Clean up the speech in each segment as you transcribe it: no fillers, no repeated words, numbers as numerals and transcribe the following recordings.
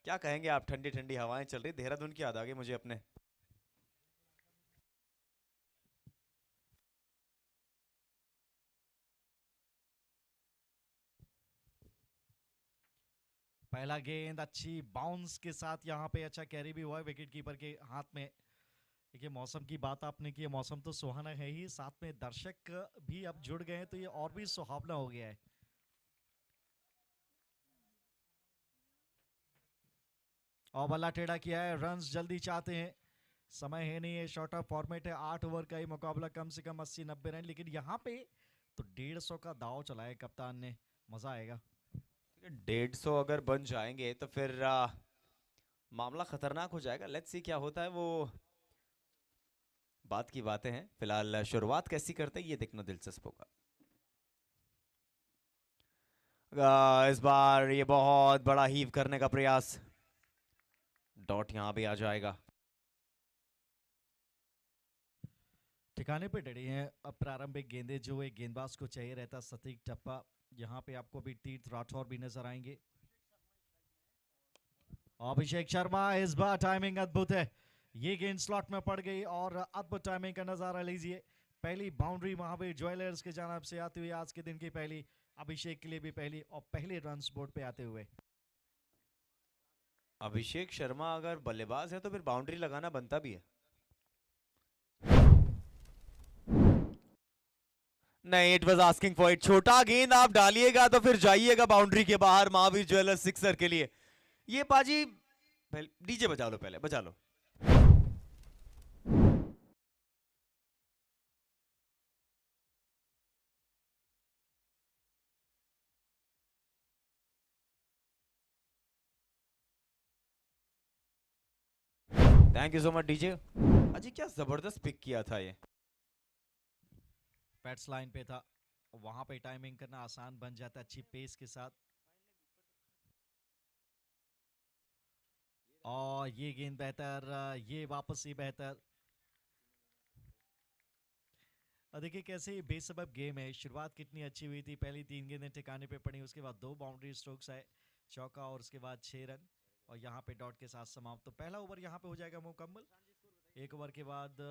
क्या कहेंगे आप, ठंडी ठंडी हवाएं चल रही, देहरादून की याद आ गई मुझे अपने। पहला गेंद अच्छी बाउंस के साथ यहाँ पे अच्छा कैरी भी हुआ है विकेट कीपर के हाथ में। देखिए मौसम की बात आपने की, मौसम तो सुहाना है ही, साथ में दर्शक भी अब जुड़ गए हैं तो ये और भी सुहावना हो गया है। और बल्ला टेढ़ा किया है, रन्स जल्दी चाहते हैं, समय है नहीं है, शॉर्ट ऑफ फॉर्मेट है, 8 ओवर का ही मुकाबला, कम से कम 80-90 रन, लेकिन यहाँ पे तो 150 का दाव चला है कप्तान ने, मजा आएगा। 150 अगर बन जाएंगे तो फिर मामला खतरनाक हो जाएगा। लेट्स सी क्या होता है वो, बात की बातें हैं। फिलहाल शुरुआत कैसी करते हैं ये देखना दिलचस्प होगा। इस बार ये बहुत बड़ा हीव करने का प्रयास, डॉट यहां भी आ जाएगा। ठिकाने पे डरी हैं अब प्रारंभिक गेंदे, जो एक गेंदबाज को चाहिए रहता सटीक टप्पा। यहाँ पे आपको भी तीर्थ राठौर भी नजर आएंगे। अभिषेक शर्मा, इस बार टाइमिंग अद्भुत है, ये गेंद स्लॉट में पड़ गई और अद्भुत टाइमिंग का नजारा लीजिए। पहली बाउंड्री महावीर ज्वेलर्स के जानब से आती हुई, आज के दिन की पहली, अभिषेक के लिए भी पहली, और पहले रन बोर्ड पे आते हुए। अभिषेक शर्मा अगर बल्लेबाज है तो फिर बाउंड्री लगाना बनता भी है। नहीं, it was asking for it. छोटा गेंद आप डालिएगा तो फिर जाइएगा बाउंड्री के बाहर महावीर ज्वेलर्स सिक्सर के लिए। ये पाजी, डीजे बजा लो, पहले बजा लो। Thank you so much DJ. अजी क्या जबरदस्त पिक किया था ये। पैट्स लाइन पे था, वहां पे टाइमिंग करना आसान बन जाता है अच्छी पेस के साथ। और ये गेंद बेहतर, ये वापस ही बेहतर। और देखिए कैसे ये बेसबब गेम है, शुरुआत कितनी अच्छी हुई थी, पहली 3 गेंदें ठिकाने पे पड़ी, उसके बाद 2 बाउंड्री स्ट्रोक्स आए, चौका और उसके बाद 6 रन, और यहाँ पे डॉट के साथ समाप्त। तो पहला ओवर यहाँ पे हो जाएगा मुकम्मल, 1 ओवर के बाद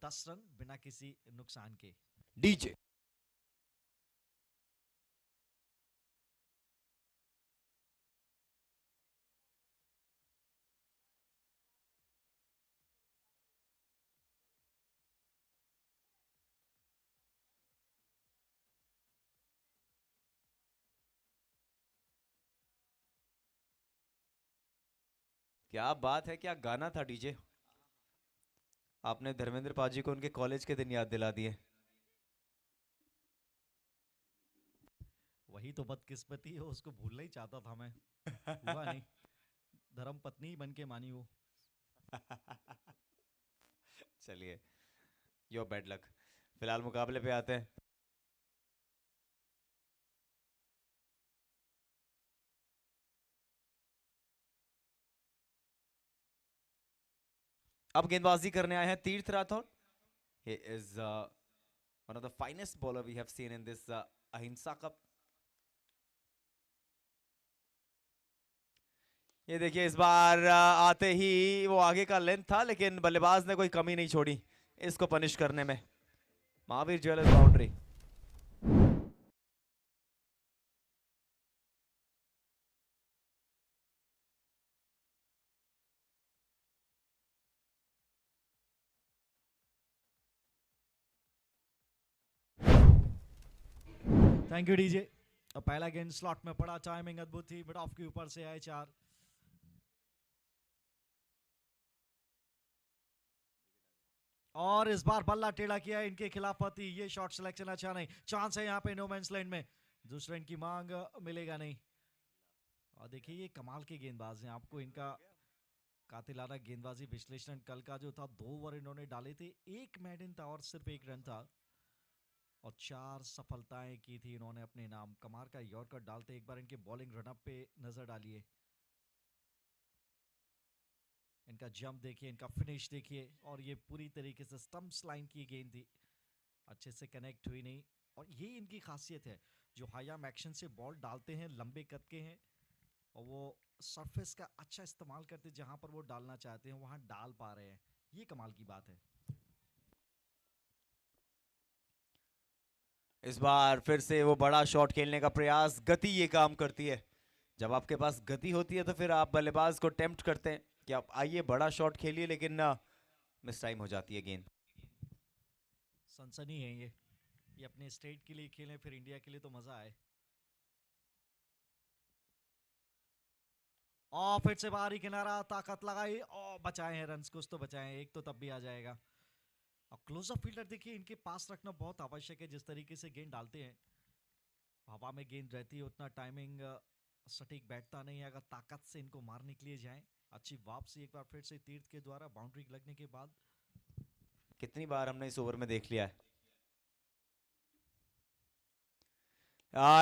10 रन बिना किसी नुकसान के। डीजे। क्या बात है, क्या गाना था डीजे। आपने धर्मेंद्र पाजी को उनके कॉलेज के दिन याद दिला दिए। वही तो बदकिस्मती है, उसको भूलना ही चाहता था मैं, हुआ नहीं, धर्म पत्नी बन के मानी वो। चलिए, योर बैड लक। फिलहाल मुकाबले पे आते हैं। अब गेंदबाजी करने आए हैं Tirth Rathore. He is one of the finest bowler we have seen in this Ahimsa cup. ये देखिए इस बार आते ही वो आगे का लेंथ था, लेकिन बल्लेबाज ने कोई कमी नहीं छोड़ी इसको पनिश करने में। Mahavir jewellers boundary. Thank you DJ. और पहला गेंद स्लॉट में पड़ा, टाइमिंग अद्भुत थी, मिड ऑफ के ऊपर से आए 4। और इस बार बल्ला टेढ़ा किया है इनके खिलाफ पति, ये शॉट सिलेक्शन अच्छा नहीं, चांस है यहाँ पे नो मैंस लैंड में, दूसरे रन की मांग मिलेगा नहीं। और देखिए ये कमाल के गेंदबाज हैं, आपको इनका कातिलाना गेंदबाजी विश्लेषण कल का जो था, 2 ओवर इन्होंने डाले थे, 1 मेडन था और सिर्फ 1 रन था, और 4 सफलताएं की थी इन्होंने अपने नाम। कमाल का यॉर्कर डालते, एक बार इनके बॉलिंग रनअप पे नजर डालिए, इनका जंप देखिए, इनका फिनिश देखिए, और ये पूरी तरीके से स्टंप्स लाइन की गेंद थी, अच्छे से कनेक्ट हुई नहीं। और ये इनकी खासियत है, जो हाई आर्म एक्शन से बॉल डालते हैं, लंबे कद के हैं, और वो सरफेस का अच्छा इस्तेमाल करते जहां पर वो डालना चाहते हैं वहां डाल पा रहे हैं, ये कमाल की बात है। इस बार फिर से वो बड़ा शॉट खेलने का प्रयास, गति ये काम करती है। जब आपके पास गति होती है तो फिर आप बल्लेबाज को टेम्प्ट करते हैं कि आप आइए बड़ा शॉट खेलिए, लेकिन मिस टाइम हो जाती है गेंद। सनसनी है ये अपने स्टेट के लिए खेलें फिर इंडिया के लिए तो मजा आए। और फिर से बाहरी किनारा, ताकत लगाई और बचाए हैं रन्स, कुछ तो बचाए हैं, एक तो तब भी आ जाएगा। और क्लोजअप फील्डर देखिए इनके पास रखना बहुत आवश्यक है, जिस तरीके से गेंद डालते हैं। हवा में गेंद रहती है उतना टाइमिंग सटीक बैठता नहीं है, अगर ताकत से इनको मारने के लिए जाएं। अच्छी वापसी एक बार फिर से तीर्थ के द्वारा बाउंड्री लगने के बाद। कितनी बार हमने इस ओवर में देख लिया है।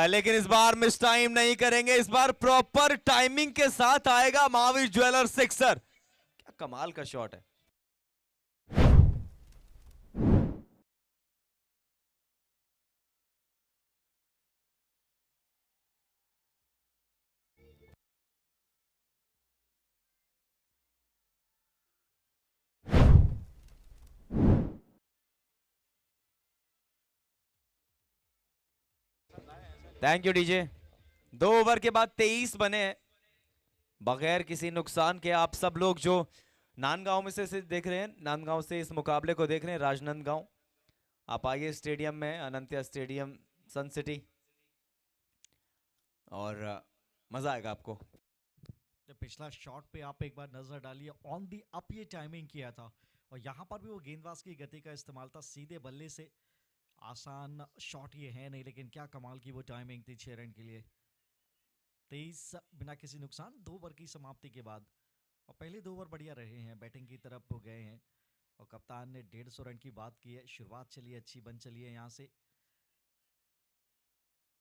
लेकिन इस बार मिस टाइम नहीं करेंगे, इस बार प्रॉपर टाइमिंग के साथ आएगा महावीर ज्वेलर सिक्सर। क्या कमाल का शॉट है। Thank you DJ. 2 ओवर के बाद 23 बने हैं बगैर किसी नुकसान के। आप सब लोग जो नांदगांव में से देख रहे हैं, नांदगांव से इस मुकाबले को देख रहे हैं, राजनांदगांव, आप आइए स्टेडियम में, अनंत्या स्टेडियम, सन सिटी, और मजा आएगा आपको। तो पिछला शॉट पे आप एक बार नजर डालिए, ऑन दी अप ये टाइमिंग किया था, और यहाँ पर भी वो गेंदबाज की गति का इस्तेमाल था, सीधे बल्ले से। आसान शॉट ये है नहीं, लेकिन क्या कमाल की वो टाइमिंग थी 6 रन के लिए। 23 बिना किसी नुकसान 2 ओवर की समाप्ति के बाद। और पहले 2 ओवर बढ़िया रहे हैं, बैटिंग की तरफ वो गए हैं, और कप्तान ने 150 रन की बात की है। शुरुआत चलिए अच्छी बन चली है यहाँ से,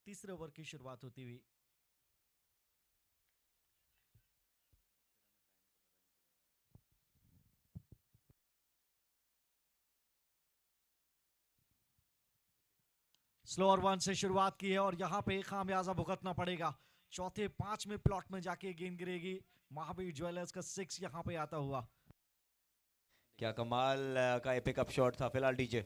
तीसरे ओवर की शुरुआत होती हुई। स्लोअर वन से शुरुआत की है, और यहाँ पे खामियाजा भुगतना पड़ेगा। चौथे 5वें प्लॉट में जाके गेंद गिरेगी। महावीर ज्वेलर्स का 6 यहाँ पे आता हुआ। क्या कमाल का पिकअप शॉट था। फिलहाल डीजे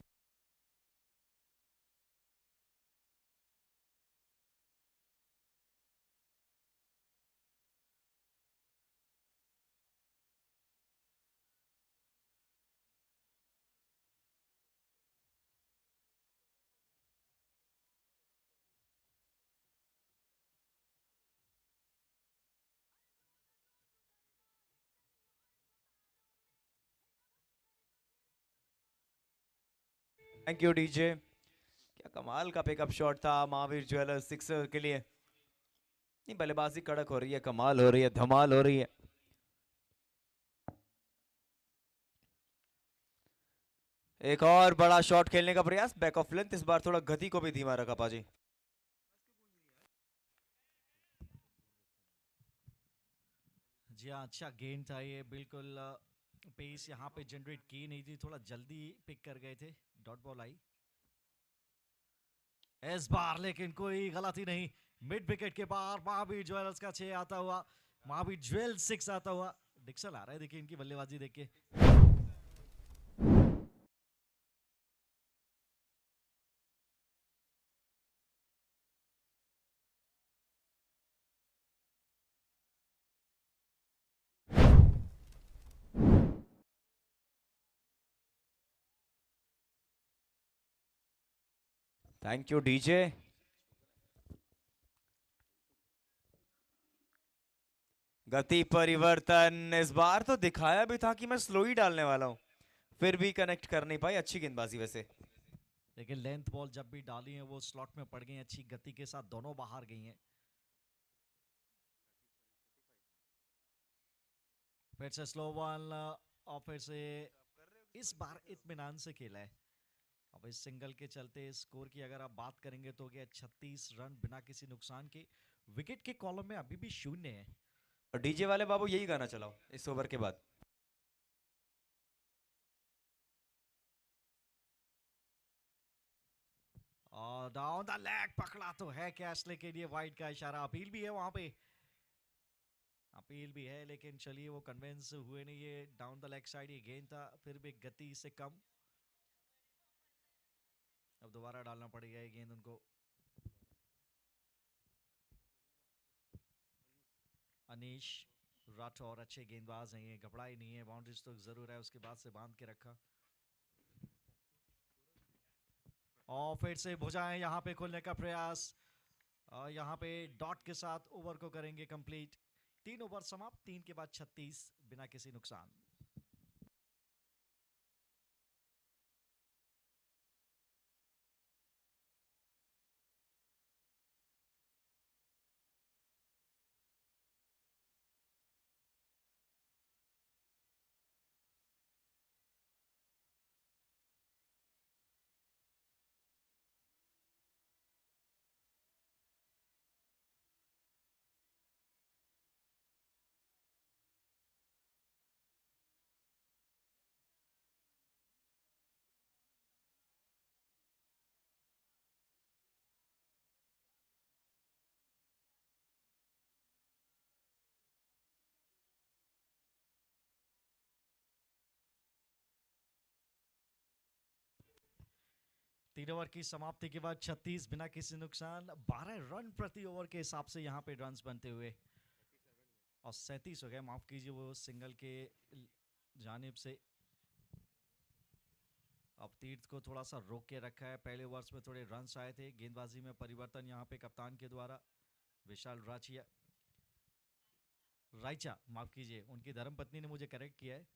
थैंक यू डीजे। क्या कमाल का पिकअप शॉट था महावीर ज्वेलर्स सिक्सर के लिए। नहीं, बल्लेबाजी कड़क हो रही है, कमाल हो रही है, धमाल हो रही है। एक और बड़ा शॉट खेलने का प्रयास, बैक ऑफ लेंथ, इस बार थोड़ा गति को भी धीमा रखा पाजी। जी हाँ, अच्छा गेंद था ये, बिल्कुल पेस यहाँ पे जनरेट की नहीं थी, थोड़ा जल्दी पिक कर गए थे, डॉट बॉल आई इस बार, लेकिन कोई गलती नहीं। मिड विकेट के बाहर महावीर ज्वेलर्स का 6 आता हुआ, महावीर ज्वेल 6 आता हुआ। डिक्सल आ रहा है देखिए इनकी बल्लेबाजी देख के। Thank you DJ. गति परिवर्तन, इस बार तो दिखाया भी था कि मैं स्लो ही डालने वाला हूं, फिर भी कनेक्ट कर नहीं पाई। अच्छी गेंदबाजी वैसे, लेकिन लेंथ बॉल जब भी डाली है वो स्लॉट में पड़ गई, अच्छी गति के साथ दोनों बाहर गई हैं। फिर से स्लो बॉल, और फिर से इस बार इत्मीनान से खेला है। अब इस सिंगल के चलते स्कोर की अगर आप बात करेंगे तो गया 36 रन बिना किसी नुकसान के। विकेट के कॉलम में अभी भी 0 है। और डीजे वाले बाबू यही गाना चलाओ इस ओवर के बाद। और डाउन द लेग पकड़ा तो है कैश, लेकिन ये वाइड का इशारा, अपील भी है वहां पे। अपील भी है, लेकिन चलिए वो कन्विंस हुए नहीं। ये डाउन द लेग साइड ये गेंद था, फिर भी गति से कम। अब दोबारा डालना पड़ेगा ये गेंद उनको। अनीश राठौर अच्छे गेंदबाज हैं, ये घबराए नहीं है। बाउंड्रीज तो जरूर है, उसके बाद से बांध के रखा। और फिर से भुजाएं यहाँ पे खुलने का प्रयास। यहाँ पे डॉट के साथ ओवर को करेंगे कंप्लीट। 3 ओवर समाप्त, 3 के बाद 36 बिना किसी नुकसान। तीन ओवर की समाप्ति के बाद 36 बिना किसी नुकसान। 12 रन प्रति ओवर के हिसाब से यहाँ पे रन्स बनते हुए, और 37 हो गए, माफ कीजिए, वो सिंगल के जानिब से। अब तीर्थ को थोड़ा सा रोक के रखा है। पहले ओवर्स में थोड़े रन्स आए थे। गेंदबाजी में परिवर्तन यहाँ पे कप्तान के द्वारा। विशाल राइचा माफ कीजिए, उनकी धर्मपत्नी ने मुझे करेक्ट किया है,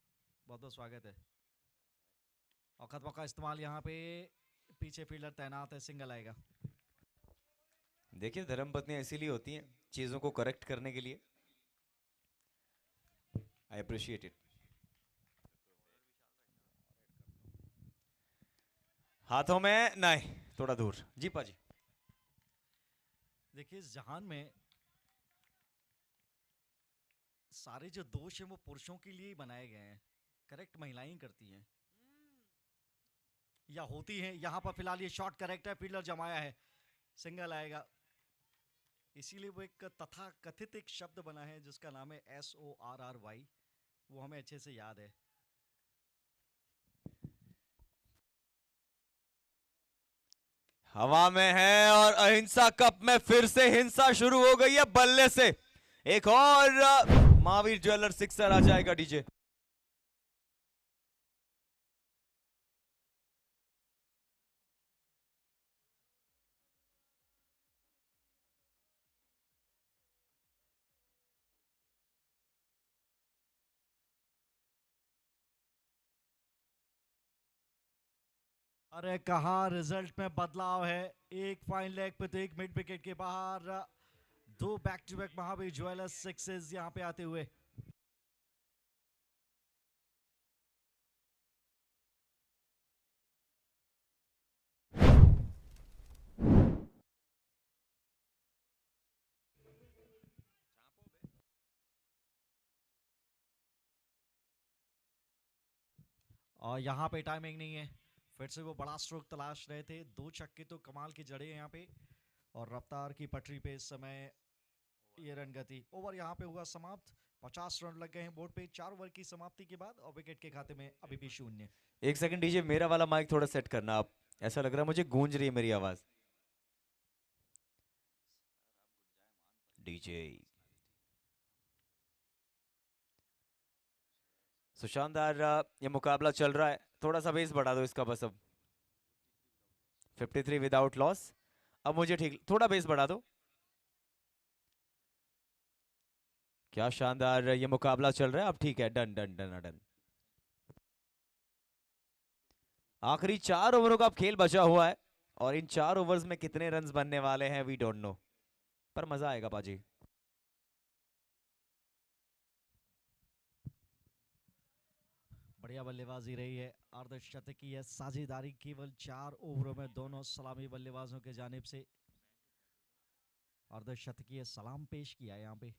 बहुत बहुत स्वागत है। औखत मौका इस्तेमाल यहाँ पे, पीछे फील्डर तैनात है, सिंगल आएगा। देखिए धर्मपत्नियां इसीलिए होती हैं, चीजों को करेक्ट करने के लिए। I appreciate it. हाथों में नहीं, थोड़ा दूर जी पाजी। देखिए इस जहान में सारे जो दोष हैं वो पुरुषों के लिए ही बनाए गए हैं, करेक्ट महिलाएं ही करती हैं या होती हैं। यहाँ पर फिलहाल ये शॉट करेक्ट है, फील्डर जमाया है, सिंगल आएगा। इसीलिए वो एक तथा कथित एक शब्द बना है जिसका नाम है SORRY, वो हमें अच्छे से याद है। हवा में है और अहिंसा कप में फिर से हिंसा शुरू हो गई है। बल्ले से एक और महावीर ज्वेलर सिक्सर आ जाएगा डीजे। अरे कहा रिजल्ट में बदलाव है। एक फाइन लेग पे तो एक मिड विकेट के बाहर। 2 back to back Mahavir jewellers sixes यहाँ पे आते हुए। और यहाँ पे टाइमिंग नहीं है, फिर से वो बड़ा स्ट्रोक तलाश रहे थे। 2 छक्के तो कमाल की जड़े हैं यहाँ पे, और रफ्तार की पटरी पे इस समय ये रन गति। ओवर यहाँ पे हुआ समाप्त, 50 रन लग गए हैं बोर्ड पे 4 ओवर की समाप्ति के बाद, और विकेट के खाते में अभी भी 0। एक सेकंड डीजे, मेरा वाला माइक थोड़ा सेट करना आप, ऐसा लग रहा है मुझे गूंज रही है मेरी आवाज। डीजे सुशानदार, ये मुकाबला चल रहा है, थोड़ा सा बेस बढ़ा दो इसका बस। अब 53 विदाउट लॉस। अब मुझे ठीक, थोड़ा बेस बढ़ा दो। क्या शानदार ये मुकाबला चल रहा है। अब ठीक है, डन डन डन डन। आखिरी 4 ओवरों का अब खेल बचा हुआ है, और इन 4 ओवर्स में कितने रन्स बनने वाले हैं वी डोंट नो, पर मजा आएगा बाजी। बढ़िया बल्लेबाजी रही है, अर्धशतकीय है साझेदारी केवल 4 ओवरों में दोनों सलामी बल्लेबाजों के जानिब से। अर्धशतकीय सलाम पेश किया यहाँ पे।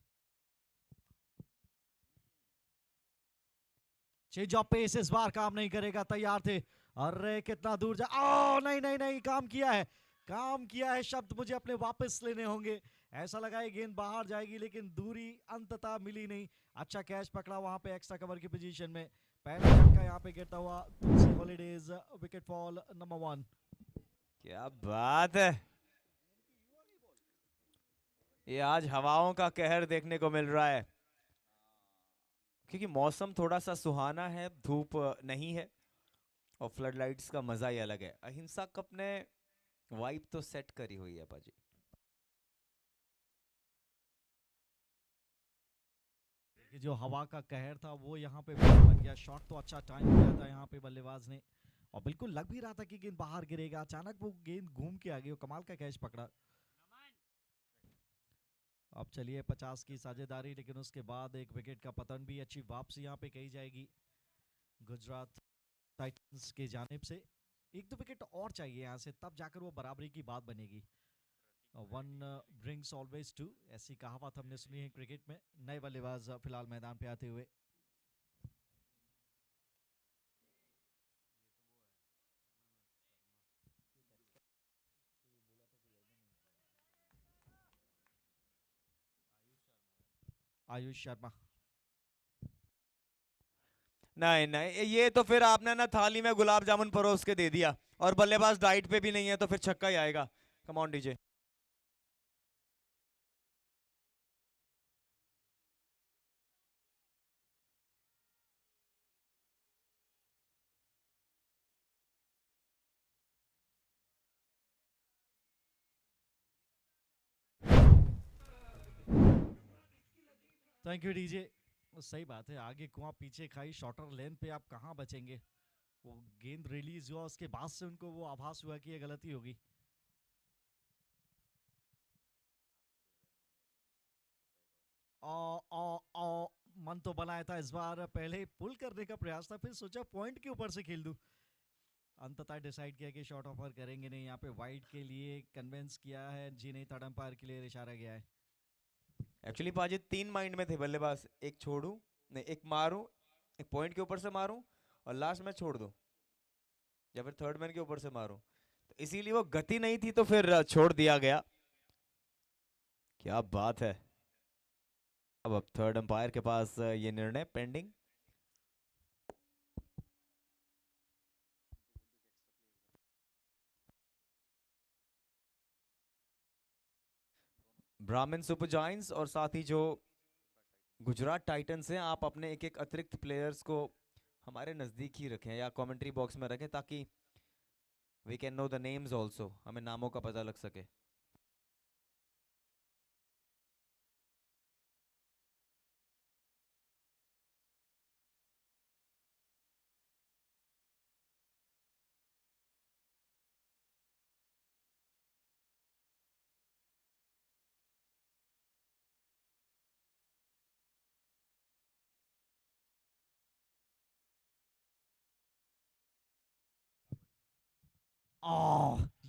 चेंज ऑफ पेस इस बार काम नहीं करेगा, तैयार थे। अरे कितना दूर जा, ओ नहीं नहीं नहीं, काम किया है, काम किया है शब्द मुझे अपने वापस लेने होंगे। ऐसा लगा ये गेंद बाहर जाएगी लेकिन दूरी अंततः मिली नहीं। अच्छा कैच पकड़ा वहां पे एक्स्ट्रा कवर की पोजीशन में। पहला झटका यहाँ पे गिरता हुआ तुलसी हॉलीडेज, विकेट फॉल नंबर 1। क्या बात है, ये आज हवाओं का कहर देखने को मिल रहा है, क्योंकि मौसम थोड़ा सा सुहाना है, धूप नहीं है, और फ्लड लाइट्स का मजा ही अलग है। अहिंसा कप ने वाइब तो सेट करी हुई है पाजी। कि जो हवा का कहर था वो यहाँ पे बन गया। शॉट तो अच्छा टाइम किया था यहाँ पे बल्लेबाज ने, और बिल्कुल लग भी रहा था कि गेंद बाहर गिरेगा। अचानक वो गेंद घूम के आ गई, वो कमाल का कैच पकड़ा। अब चलिए 50 की साझेदारी, लेकिन उसके बाद एक विकेट का पतन भी। अच्छी वापसी यहाँ पे कही जाएगी गुजरात टाइटंस की जानिब से। 1-2 विकेट और चाहिए यहाँ से, तब जाकर वो बराबरी की बात बनेगी। वन ब्रिंग्स ऑलवेज टू, ऐसी कहावत हमने सुनी है क्रिकेट में। नए बल्लेबाज फिलहाल मैदान पे आते हुए। आयुष शर्मा। नहीं नहीं, ये तो फिर आपने ना थाली में गुलाब जामुन परोस के दे दिया, और बल्लेबाज डाइट पे भी नहीं है, तो फिर छक्का ही आएगा। Come on DJ. Thank you DJ. सही बात है, आगे कुआं पीछे खाई, शॉर्टर लेंथ पे आप कहाँ बचेंगे। वो गेंद रिलीज हुआ, उसके बाद से उनको वो आभास हुआ कि ये गलती होगी। मन तो बनाया था इस बार, पहले पुल करने का प्रयास था, फिर सोचा पॉइंट के ऊपर से खेल दूं। अंततः डिसाइड किया कि शॉट ऑफर करेंगे नहीं। यहाँ पे वाइड के लिए कन्विंस किया है जी, नहीं थर्ड अंपायर के लिए इशारा गया है। एक्चुअली पाजी 3 माइंड में थे बल्लेबाज, एक छोड़ू, नहीं एक मारूं, एक पॉइंट के ऊपर से मारूं, और लास्ट में छोड़ दूं, या फिर थर्ड मैन के ऊपर से मारूं। तो इसीलिए वो गति नहीं थी, तो फिर छोड़ दिया गया। क्या बात है। अब थर्ड अंपायर के पास ये निर्णय पेंडिंग। ब्राह्मण सुपर जायंट्स और साथ ही जो गुजरात टाइटंस हैं, आप अपने एक एक अतिरिक्त प्लेयर्स को हमारे नज़दीक ही रखें या कमेंट्री बॉक्स में रखें, ताकि we can know the names also, हमें नामों का पता लग सके।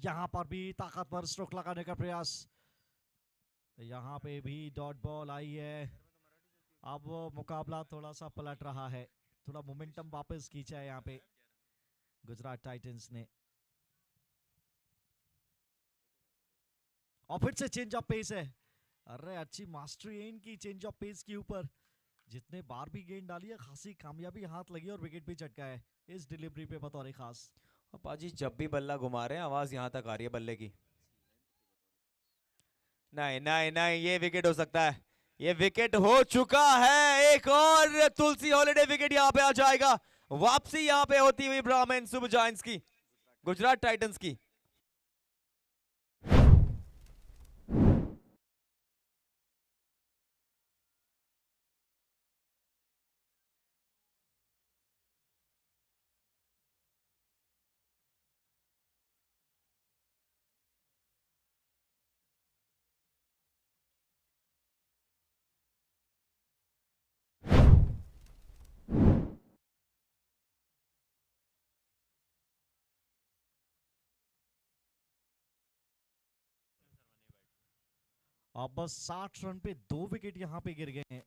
यहाँ पर भी ताकतवर स्ट्रोक लगाने का प्रयास। यहाँ पे भी डॉट बॉल आई है। अब मुकाबला थोड़ा सा पलट रहा है, थोड़ा मोमेंटम वापस खींचा है यहाँ पे गुजरात टाइटंस ने। और फिर से चेंज ऑफ पेस है। अरे अच्छी मास्टरी है इनकी चेंज ऑफ पेस के ऊपर। जितने बार भी गेंद डाली है, खासी कामयाबी हाथ लगी और विकेट भी चटका है इस डिलीवरी पे बतौर खास। और पाजी जब भी बल्ला घुमा रहे हैं, आवाज यहाँ तक आ रही है बल्ले की। नहीं नहीं नहीं, ये विकेट हो सकता है, ये विकेट हो चुका है। एक और तुलसी हॉलिडे विकेट यहाँ पे आ जाएगा। वापसी यहाँ पे होती हुई ब्राह्मण सुपर जायंट्स की, गुजरात टाइटंस की। अब बस 60 रन पे 2 विकेट यहाँ पे गिर गए हैं।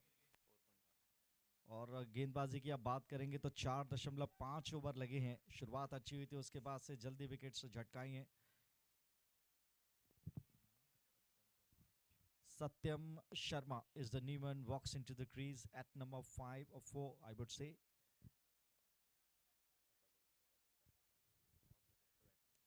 और गेंदबाजी की आप बात करेंगे तो 4.5 ओवर लगे हैं। शुरुआत अच्छी हुई थी, उसके बाद से जल्दी विकेट्स झटकाई हैं। Satyam Sharma is the new one, walks into the crease at number 5 or 4, I would say.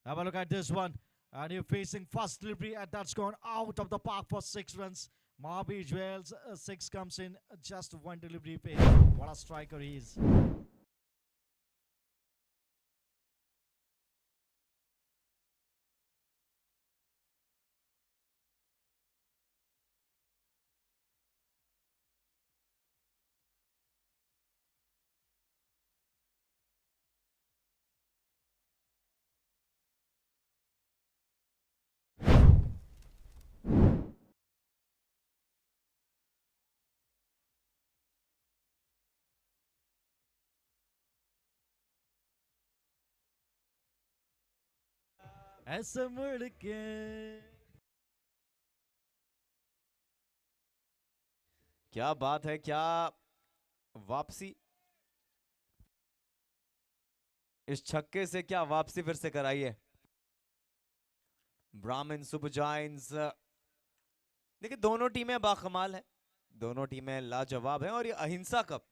Have a look at this one. And you're facing fast delivery, and that's gone out of the park for 6 runs. Mahabir Jewels, 6 comes in, just 1 delivery pay. What a striker he is. ऐसे मुड़ के क्या बात है, क्या वापसी, इस छक्के से क्या वापसी फिर से कराई है ब्राह्मण सुपर जायंट्स। देखिए दोनों टीमें बाकमाल हैं, दोनों टीमें लाजवाब हैं, और ये अहिंसा कप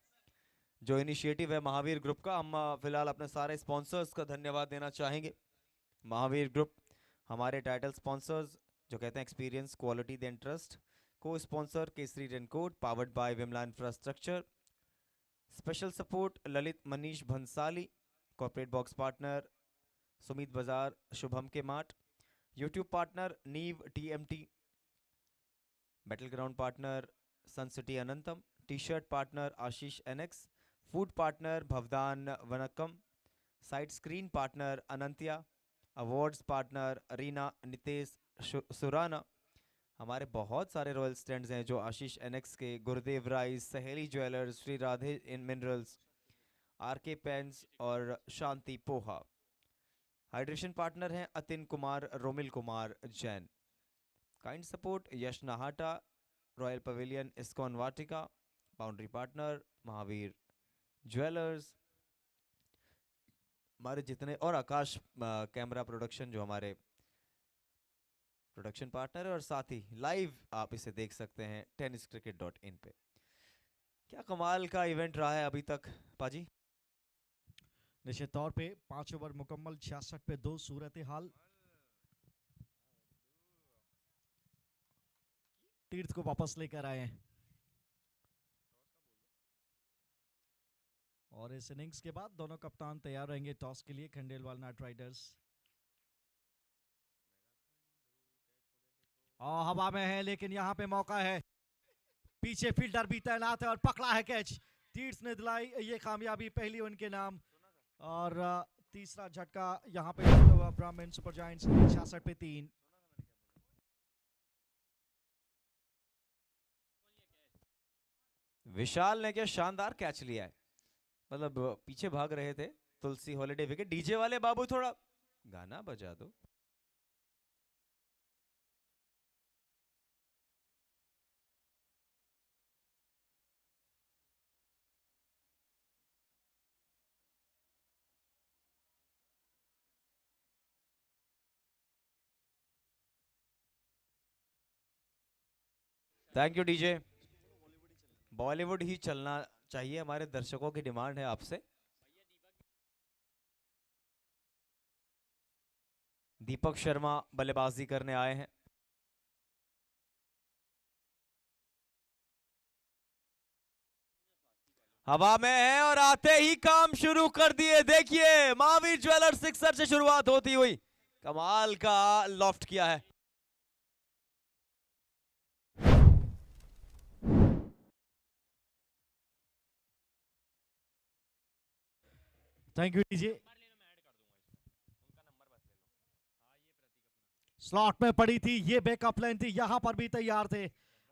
जो इनिशिएटिव है महावीर ग्रुप का, हम फिलहाल अपने सारे स्पॉन्सर्स का धन्यवाद देना चाहेंगे। महावीर ग्रुप हमारे टाइटल स्पॉन्सर्स जो कहते हैं experience quality than trust, cosponsor Kesari raincoat powered by Vimla infrastructure, special support Lalit Manish Bhansali, corporate box partner Sumit Bazaar Shubham K mart, YouTube partner Neev TMT, battle ground partner sun city Anantam, T shirt partner Ashish NX, food partner Bhavdan Vanakkam, side screen partner Anantya, awards partner Reena Nitesh Surana. हमारे बहुत सारे royal stands हैं जो आशीष NX के, Gurudev rice, Saheli jewellers, Shri Radhe in minerals, RK pens और Shanti poha. Hydration partner हैं Atin Kumar, Romil Kumar Jain. Kind support Yash Nahata, royal pavilion ISKCON Vatika, boundary partner Mahavir jewellers, हमारे जितने, और आकाश कैमरा प्रोडक्शन जो हमारे प्रोडक्शन पार्टनर है, और साथ ही लाइव आप इसे देख सकते हैं tenniscricket.in पे। क्या कमाल का इवेंट रहा है अभी तक पाजी। निश्चित तौर पे 5 ओवर मुकम्मल, 66 पे 2 सूरत हाल। तीर्थ को वापस लेकर आए हैं, और इस इनिंग्स के बाद दोनों कप्तान तैयार रहेंगे टॉस के लिए। खंडेलवाल नाइट राइडर्स और हवा में है, लेकिन यहाँ पे मौका है, पीछे फील्डर भी तैनात है और पकड़ा है कैच। तीर्थ ने दिलाई ये कामयाबी पहली उनके नाम, और तीसरा झटका यहाँ पे ब्राह्मण सुपर जायंट्स 66 पे 3। विशाल ने क्या शानदार कैच लिया है, मतलब पीछे भाग रहे थे तुलसी हॉलिडे विकेट। डीजे वाले बाबू थोड़ा गाना बजा दो। Thank you DJ. बॉलीवुड ही चलना चाहिए, हमारे दर्शकों की डिमांड है आपसे। दीपक शर्मा बल्लेबाजी करने आए हैं। हवा में है और आते ही काम शुरू कर दिए। देखिए महावीर ज्वेलर्स सिक्सर से शुरुआत होती हुई कमाल का लॉफ्ट किया है। Thank you DJ. स्लॉट में पड़ी थी, ये बैकअप लाइन थी, यहां पर भी तैयार थे,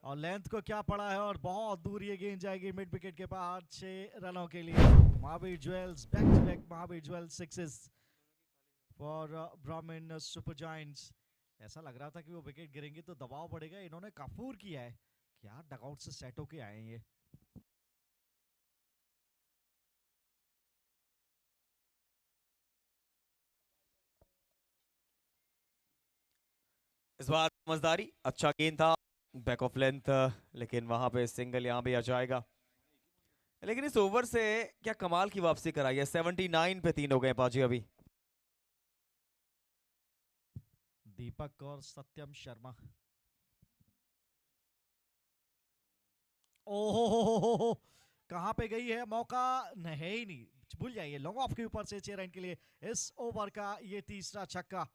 और लेंथ को क्या पड़ा है, और बहुत दूर ये गेंद जाएगी मिड विकेट के पार 6 रनों के लिए। Mahavir jewels back to back Mahavir jewels sixes for Brahman super giants. ऐसा लग रहा था कि वो विकेट गिरेंगे तो दबाव बढ़ेगा, इन्होंने काफूर किया है। क्या डगआउट से सेट होके आए हैं ये। इस बार समझदारी, अच्छा गेंद था, बैक ऑफ लेंथ, लेकिन वहां पे सिंगल यहाँ भी आ जाएगा। लेकिन इस ओवर से क्या कमाल की वापसी कराई है। 79 पे 3 हो गए पाजी अभी। दीपक और सत्यम शर्मा। ओहो, कहां पे गई है, मौका नहीं, है ही नहीं, भूल जाइए। लॉन्ग ऑफ के ऊपर से 6 रन के लिए इस ओवर का ये तीसरा छक्का।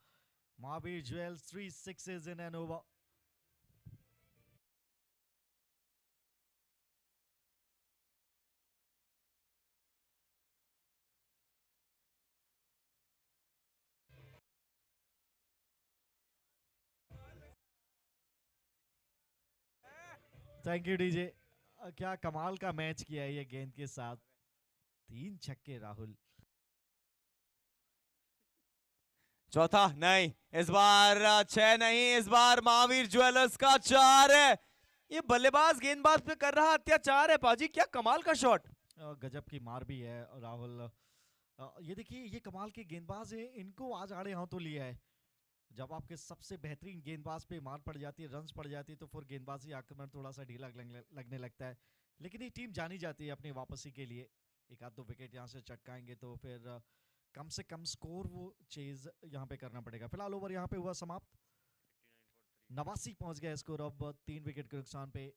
Mahavir jewels 3 sixes in an over. Thank you DJ. क्या कमाल का मैच किया है ये गेंद के साथ। 3 छक्के राहुल। चौथा नहीं, इस बार 6 नहीं, इस बार महावीर ज्वेलर्स का 4 है। ये बल्लेबाज गेंदबाज पे कर रहा अत्याचार है पाजी, क्या कमाल का शॉट। गजब की मार भी है राहुल। ये देखिए, ये कमाल के गेंदबाज है, इनको आज आड़े हाथों लिया है। जब आपके सबसे बेहतरीन गेंदबाज पे मार पड़ जाती है, रन्स पड़ जाती है, तो फिर गेंदबाजी आक्रमण थोड़ा सा ढीला लगने लगता है। लेकिन ये टीम जानी जाती है अपनी वापसी के लिए। एक आध दो विकेट यहाँ से चटकाएंगे तो फिर कम से कम स्कोर वो चेज यहाँ पे करना पड़ेगा। फिलहाल ओवर यहाँ पे हुआ समाप्त। 89 पहुंच गया स्कोर अब 3 विकेट के नुकसान पे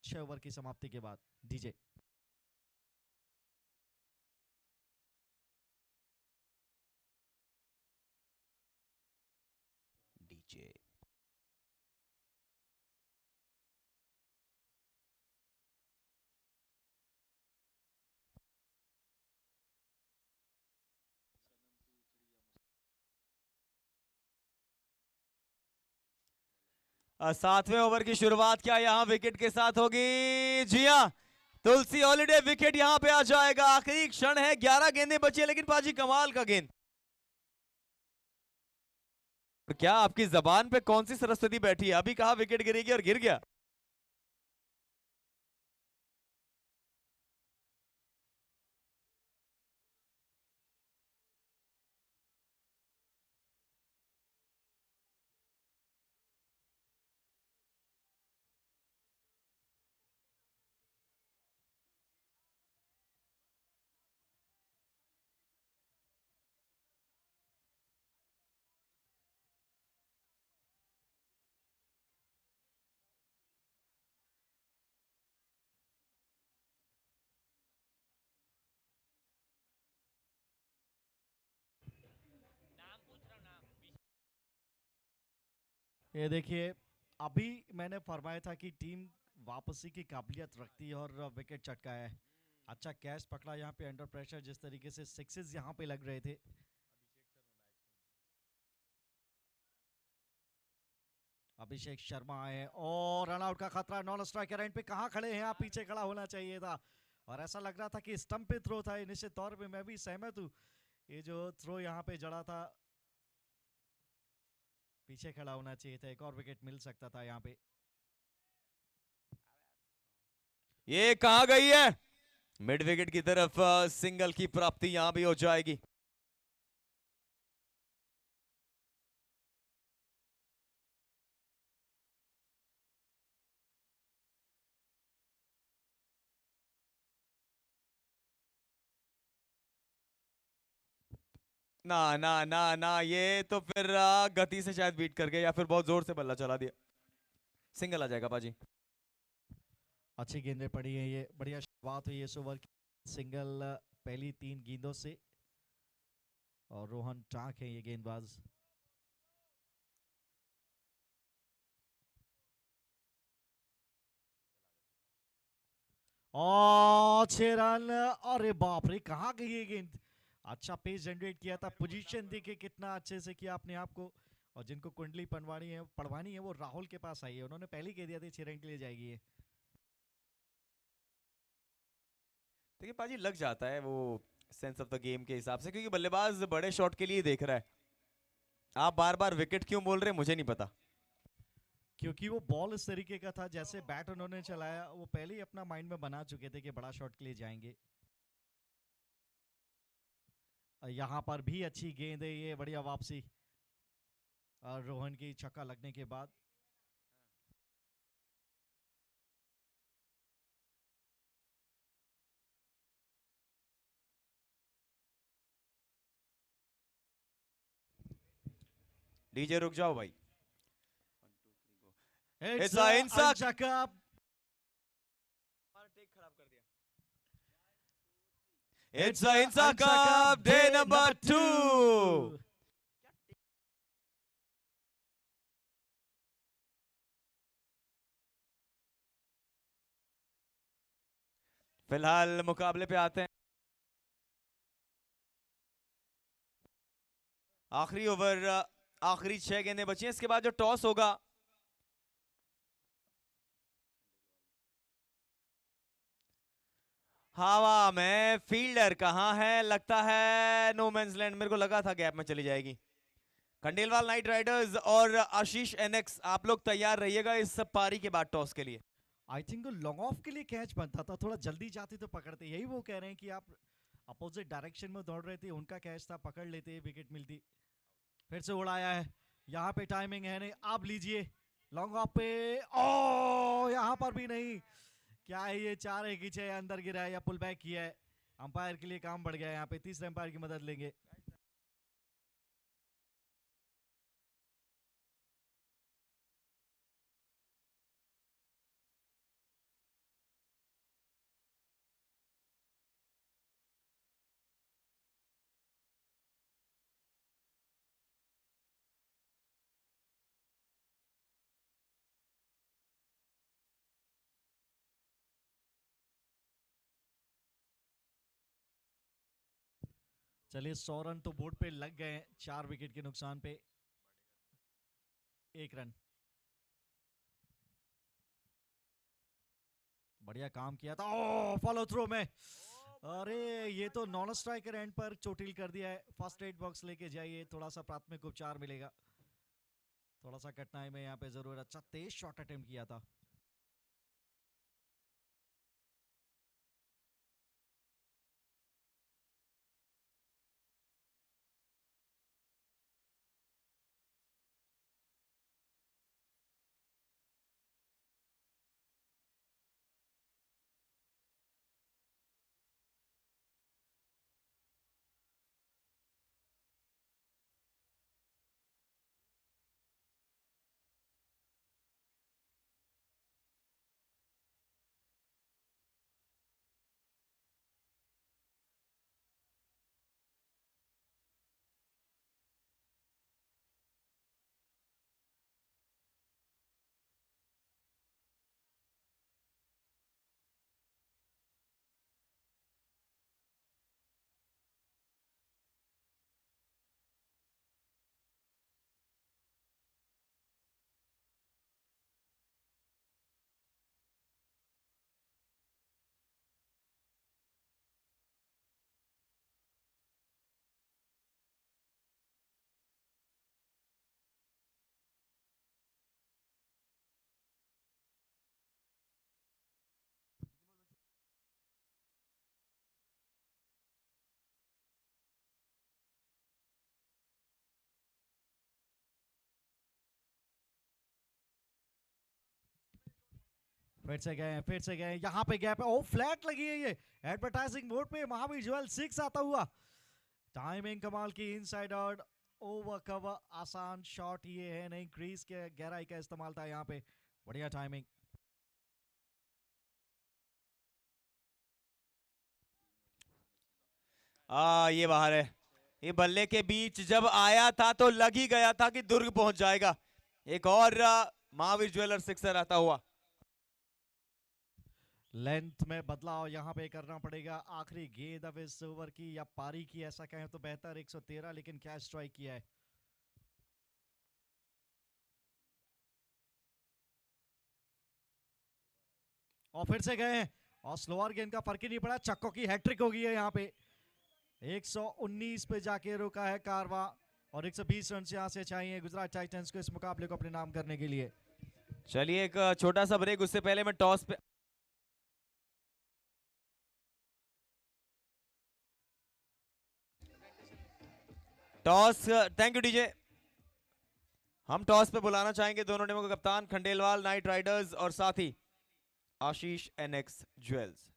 6 ओवर की समाप्ति के बाद। डीजे। डीजे सातवें ओवर की शुरुआत क्या यहाँ विकेट के साथ होगी? जी हाँ, तुलसी हॉलिडे विकेट यहाँ पे आ जाएगा। आखिरी क्षण है, 11 गेंदें बची है, लेकिन पाजी कमाल का गेंद। क्या आपकी जबान पे कौन सी सरस्वती बैठी है? अभी कहा विकेट गिरेगी और गिर गया। ये देखिए, अभी मैंने फरमाया था कि टीम वापसी की काबिलियत रखती है और विकेट चटकाया है। अच्छा कैच पकड़ा यहाँ पे अंडर प्रेशर, जिस तरीके से सिक्सेस यहाँ पे लग रहे थे। अभिषेक शर्मा आए और रनआउट का खतरा। नॉन स्ट्राइक रेंज पे कहाँ खड़े हैं आप, पीछे खड़ा होना चाहिए था। और ऐसा लग रहा था कि स्टंप पे थ्रो था। निश्चित तौर पे मैं भी सहमत हूँ, ये जो थ्रो यहाँ पे जड़ा था, पीछे खड़ा होना चाहिए था। एक और विकेट मिल सकता था यहाँ पे। ये कहा गई है मिड विकेट की तरफ, सिंगल की प्राप्ति यहां भी हो जाएगी। ना ना ना ना, ये तो फिर गति से शायद बीट कर गए या फिर बहुत जोर से बल्ला चला दिया। सिंगल आ जाएगा बाजी। अच्छी गेंदें पड़ी है, ये बढ़िया शुरुआत हुई इस ओवर की। सिंगल पहली 3 गेंदों से। और रोहन टाक है ये गेंदबाज। और 6 रन। अरे बाप रे, कहाँ गई ये गेंद। अच्छा पेस जनरेट किया था, पोजीशन देखिए कितना अच्छे से किया अपने आप को। और जिनको कुंडली पढ़वानी है वो राहुल के पास आई है। उन्होंने पहले ही कह दिया था 6 रन के लिए जाएगी ये। देखिए पाजी, लग जाता है वो सेंस ऑफ द गेम के हिसाब से, क्योंकि बल्लेबाज बड़े शॉट के लिए देख रहा है। आप बार बार विकेट क्यों बोल रहे हैं मुझे नहीं पता। क्योंकि वो बॉल इस तरीके का था, जैसे बैट उन्होंने चलाया वो पहले ही अपना माइंड में बना चुके थे कि बड़ा शॉट के लिए जाएंगे। यहाँ पर भी अच्छी गेंद है, ये बढ़िया वापसी। और रोहन की छक्का लगने के बाद डीजे रुक जाओ भाई। It's It's a Insak. Ansa Cup. It's a Insa Cup day number 2. फिलहाल मुकाबले पे आते हैं। आखिरी ओवर, आखिरी 6 गेंदें बची हैं। इसके बाद जो टॉस होगा, हवा में फील्डर कहां है? लगता है नो मैंस लैंड। मेरे को लगा था गैप में चली जाएगी। खंडेलवाल नाइट राइडर्स और आशीष एनएक्स, आप लोग तैयार रहिएगा इस पारी के बाद टॉस के लिए। आई थिंक लॉन्ग ऑफ के लिए कैच बनता था, थोड़ा जल्दी जाते तो पकड़ते। यही वो कह रहे हैं कि आप अपोजिट डायरेक्शन में दौड़ रहे थे, उनका कैच था, पकड़ लेते, विकेट मिलती। फिर से उड़ाया है, यहाँ पे टाइमिंग है नहीं। आप लीजिए लॉन्ग ऑफ पे। ओ यहाँ पर भी नहीं। क्या है ये, 4 है कि 6 अंदर गिरा है या पुल बैक किया है। अंपायर के लिए काम बढ़ गया है, यहाँ पे तीसरे अंपायर की मदद लेंगे। चलिए 100 रन तो बोर्ड पे लग गए, 4 विकेट के नुकसान पे 1 रन। बढ़िया काम किया था। ओ फॉलो थ्रो में, अरे ये तो नॉन स्ट्राइकर एंड पर चोटिल कर दिया है। फर्स्ट एड बॉक्स लेके जाइए, थोड़ा सा प्राथमिक उपचार मिलेगा। थोड़ा सा कठिनाई में यहाँ पे जरूर। अच्छा तेज शॉट अटेम्प्ट किया था। फिर से गए, यहाँ पे गैप है। ओ फ्लैट लगी है ये एडवर्टाइजिंग बोर्ड पे। महावीर ज्वेल 6 आता हुआ। टाइमिंग कमाल की, इनसाइड आउट, ओवर कवर, आसान शॉट ये है नहीं। क्रीज के गहराई का इस्तेमाल था यहाँ पे, बढ़िया टाइमिंग। ये बाहर है। ये बल्ले के बीच जब आया था तो लग ही गया था कि दुर्ग पहुंच जाएगा। एक और महावीर ज्वेलर सिक्सर आता हुआ। लेंथ में बदलाव यहाँ पे करना पड़ेगा। आखिरी गेंद अब इस ओवर की या पारी की ऐसा कहें तो बेहतर। 113 लेकिन क्या स्ट्राइक किया है। और फिर से गए और स्लोअर गेंद का फर्क ही नहीं पड़ा। चक्को की हैट्रिक हो गई है यहाँ पे। 119 पे जाके रोका है कारवा और 120 रन यहाँ से चाहिए गुजरात टाइटंस को इस मुकाबले को अपने नाम करने के लिए। चलिए एक छोटा सा ब्रेक, उससे पहले मैं टॉस पे टॉस थैंक यू डीजे। हम टॉस पे बुलाना चाहेंगे दोनों टीमों के कप्तान, खंडेलवाल नाइट राइडर्स और साथ ही Ashish NX jewels.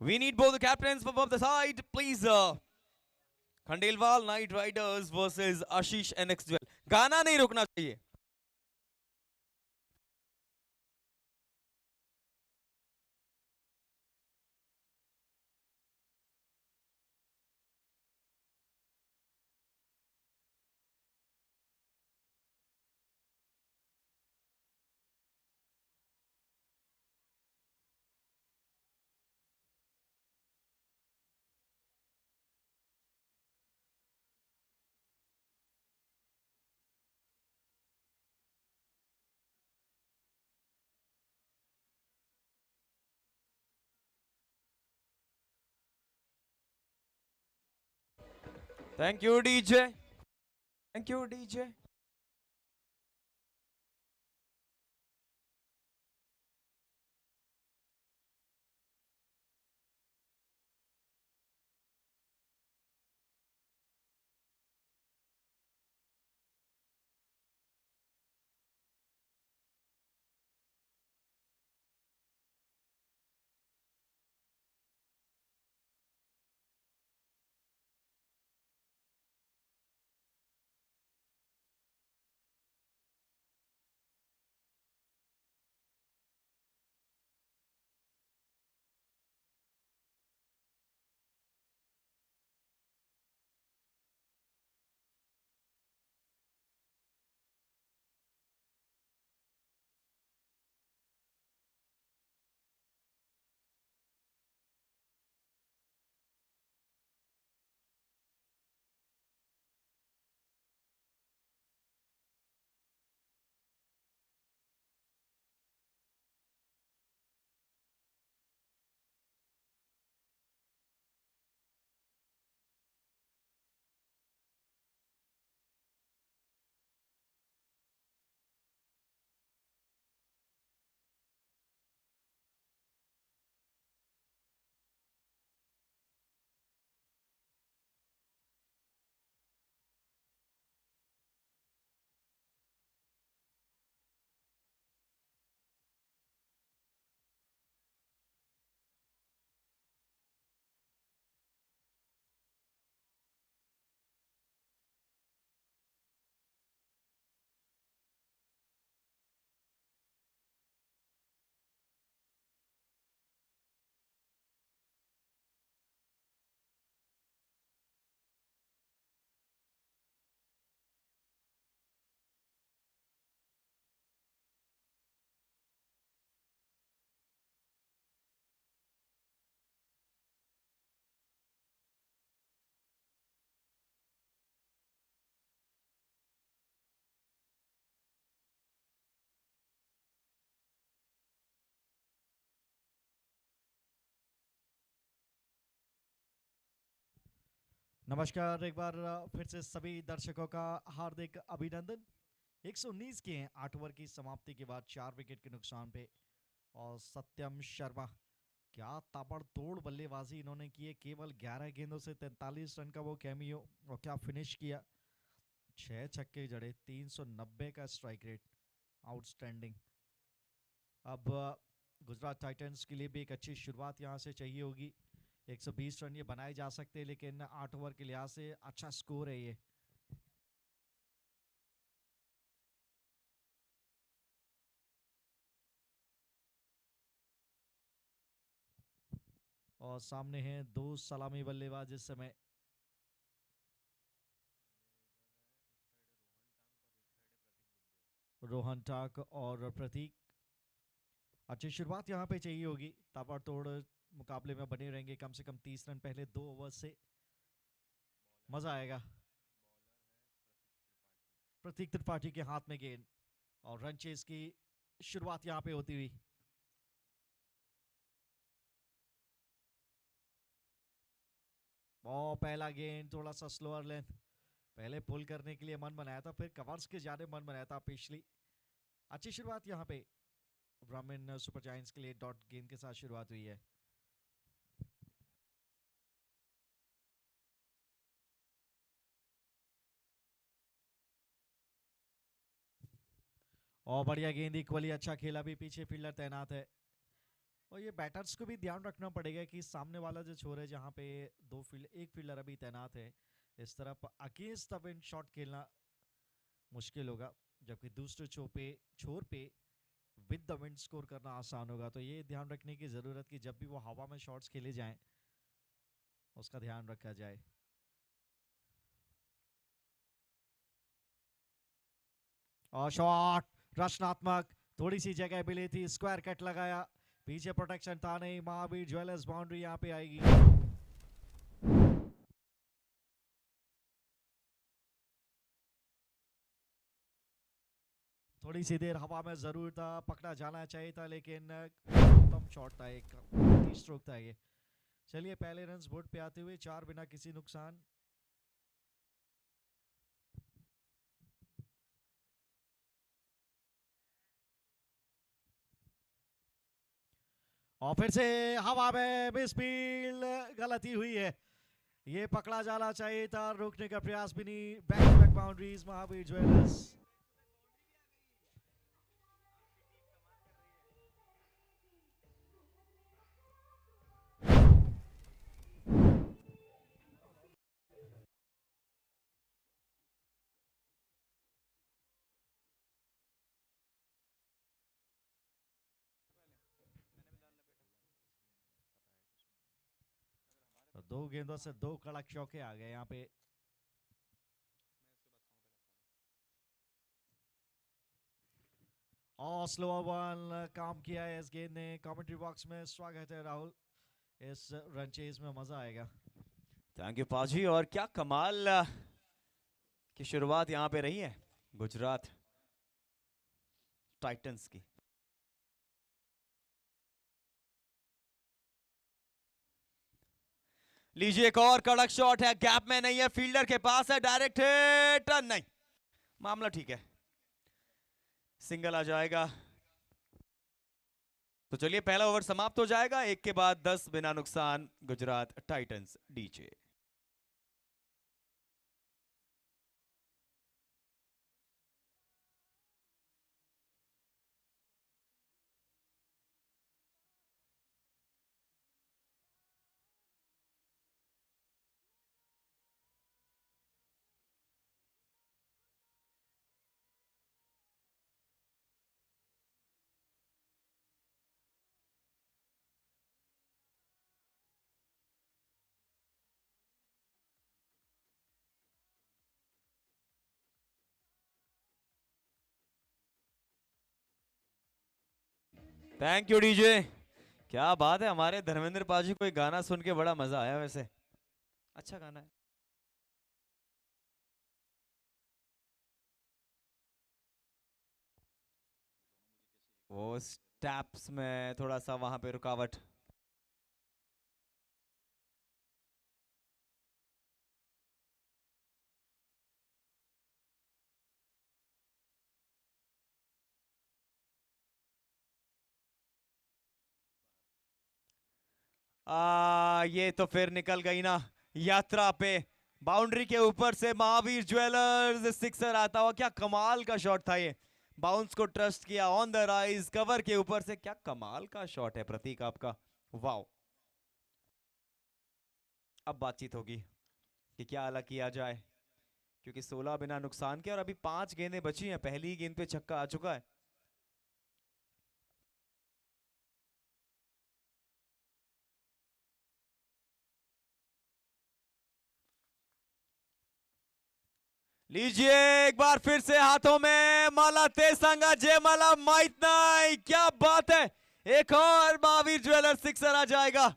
We need both the captains from both the side, please. Khandelwal Knight Riders versus Ashish NX Duel. गाना नहीं रुकना चाहिए. Thank you, DJ. Thank you, DJ. नमस्कार एक बार फिर से सभी दर्शकों का हार्दिक अभिनंदन. 119 के 8 ओवर की समाप्ति के बाद 4 विकेट के नुकसान पे और सत्यम शर्मा क्या ताबड़तोड़ बल्लेबाजी इन्होंने की है. केवल 11 गेंदों से 43 रन का वो कैमियो और क्या फिनिश किया. 6 छक्के जड़े, 390 का स्ट्राइक रेट, आउटस्टैंडिंग. अब गुजरात टाइटंस के लिए भी एक अच्छी शुरुआत यहाँ से चाहिए होगी. 120 रन ये बनाए जा सकते हैं लेकिन 8 ओवर के लिहाज से अच्छा स्कोर है ये. और सामने हैं दो सलामी बल्लेबाज इस समय. रोहन टाक और प्रतीक. अच्छी शुरुआत यहाँ पे चाहिए होगी. ताबड़तोड़ मुकाबले में बने रहेंगे. कम से कम 30 रन पहले 2 ओवर से मजा आएगा. प्रतीक त्रिपाठी के हाथ में गेंद और रन चेस की शुरुआत यहाँ पे होती हुई. और पहला गेंद थोड़ा सा स्लोअर लेंथ. पहले पुल करने के लिए मन बनाया था, फिर कवर्स के जाने मन बनाया था पिछली. अच्छी शुरुआत यहाँ पे ब्राह्मण सुपर जायंट्स के लिए. डॉट गेंद के साथ शुरुआत हुई है. और बढ़िया गेंद, इक्वली अच्छा खेला भी. पीछे फील्डर तैनात है. और ये बैटर्स को भी ध्यान रखना पड़ेगा कि सामने वाला जो छोर है जहाँ पे एक फील्डर अभी तैनात है, इस तरफ अगेंस्ट द विंड शॉट खेलना मुश्किल होगा, जबकि दूसरे छोर पे विद द विंड स्कोर करना आसान होगा। तो ये ध्यान रखने की ज़रूरत कि जब भी वो हवा में शॉट्स खेले जाएं उसका ध्यान रखा जाए। और शॉट रचनात्मक, थोड़ी सी जगह मिली थी, स्क्वायर कट लगाया, पीछे प्रोटेक्शन था नहीं, महावीर ज्वेलर्स बाउंड्री यहाँ पे आएगी। थोड़ी सी देर हवा में जरूर था, पकड़ा जाना चाहिए था, लेकिन उत्तम शॉट था, एक स्ट्रोक था ये। चलिए पहले रन्स बोर्ड पे आते हुए 4 बिना किसी नुकसान। और फिर से हवा में मिसफील्ड, गलती हुई है, ये पकड़ा जाना चाहिए था, रोकने का प्रयास भी नहीं। Back to back boundaries Mahavir jewellers. तो 2 गेंदों से 2 कड़क चौके आ गए यहाँ पे। और स्लोअर बॉल काम किया है इस गेंद ने। कमेंट्री बॉक्स में स्वागत है राहुल, इस रन चेज में मजा आएगा। थैंक यू पाजी। और क्या कमाल की शुरुआत यहाँ पे रही है गुजरात टाइटंस की। लीजिए एक और कड़क शॉट है, गैप में नहीं है, फील्डर के पास है, डायरेक्ट हिट नहीं, मामला ठीक है, सिंगल आ जाएगा। तो चलिए पहला ओवर समाप्त हो जाएगा, 1 के बाद 10 बिना नुकसान Gujarat Titans DJ. Thank you DJ. क्या बात है, हमारे धर्मेंद्र पाजी को एक गाना सुन के बड़ा मजा आया, वैसे अच्छा गाना है। वो स्टेप्स में थोड़ा सा वहां पे रुकावट। ये तो फिर निकल गई ना यात्रा पे, बाउंड्री के ऊपर से महावीर ज्वेलर्स सिक्सर आता हुआ। क्या कमाल का शॉट था ये, बाउंस को ट्रस्ट किया ऑन द राइज, कवर के ऊपर से। क्या कमाल का शॉट है प्रतीक आपका, वाओ। अब बातचीत होगी कि क्या अलग किया जाए, क्योंकि 16 बिना नुकसान के और अभी 5 गेंदें बची हैं, पहली गेंद पे छक्का आ चुका है। लीजिए एक बार फिर से हाथों में माला तेसंगा जय माला माइट नाई, क्या बात है, एक और महावीर ज्वेलर सिक्सर आ जाएगा।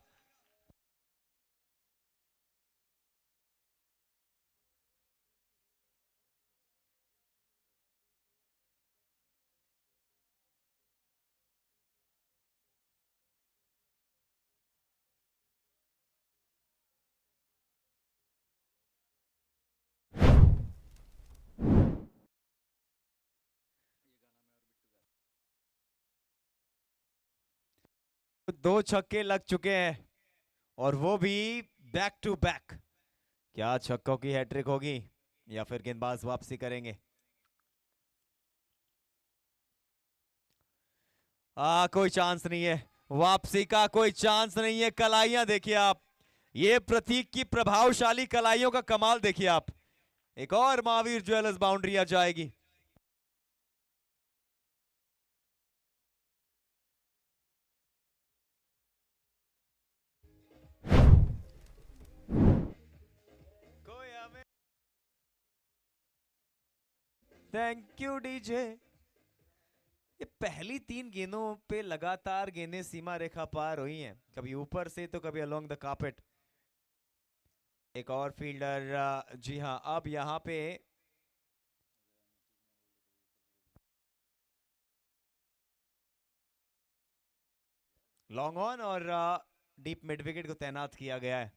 दो छक्के लग चुके हैं और वो भी बैक टू बैक। क्या छक्कों की हैट्रिक होगी या फिर गेंदबाज वापसी करेंगे? कोई चांस नहीं है, वापसी का कोई चांस नहीं है। कलाइयां देखिए आप, ये प्रतीक की प्रभावशाली कलाइयों का कमाल देखिए आप। एक और महावीर ज्वेलर्स बाउंड्री आ जाएगी। कोई हमें थैंक यू डीजे। ये पहली 3 गेंदों पे लगातार गेंदें सीमा रेखा पार हुई हैं, कभी ऊपर से तो कभी अलोंग द कार्पेट। एक और फील्डर, जी हां, अब यहां पे लॉन्ग ऑन और डीप मिड विकेट को तैनात किया गया है।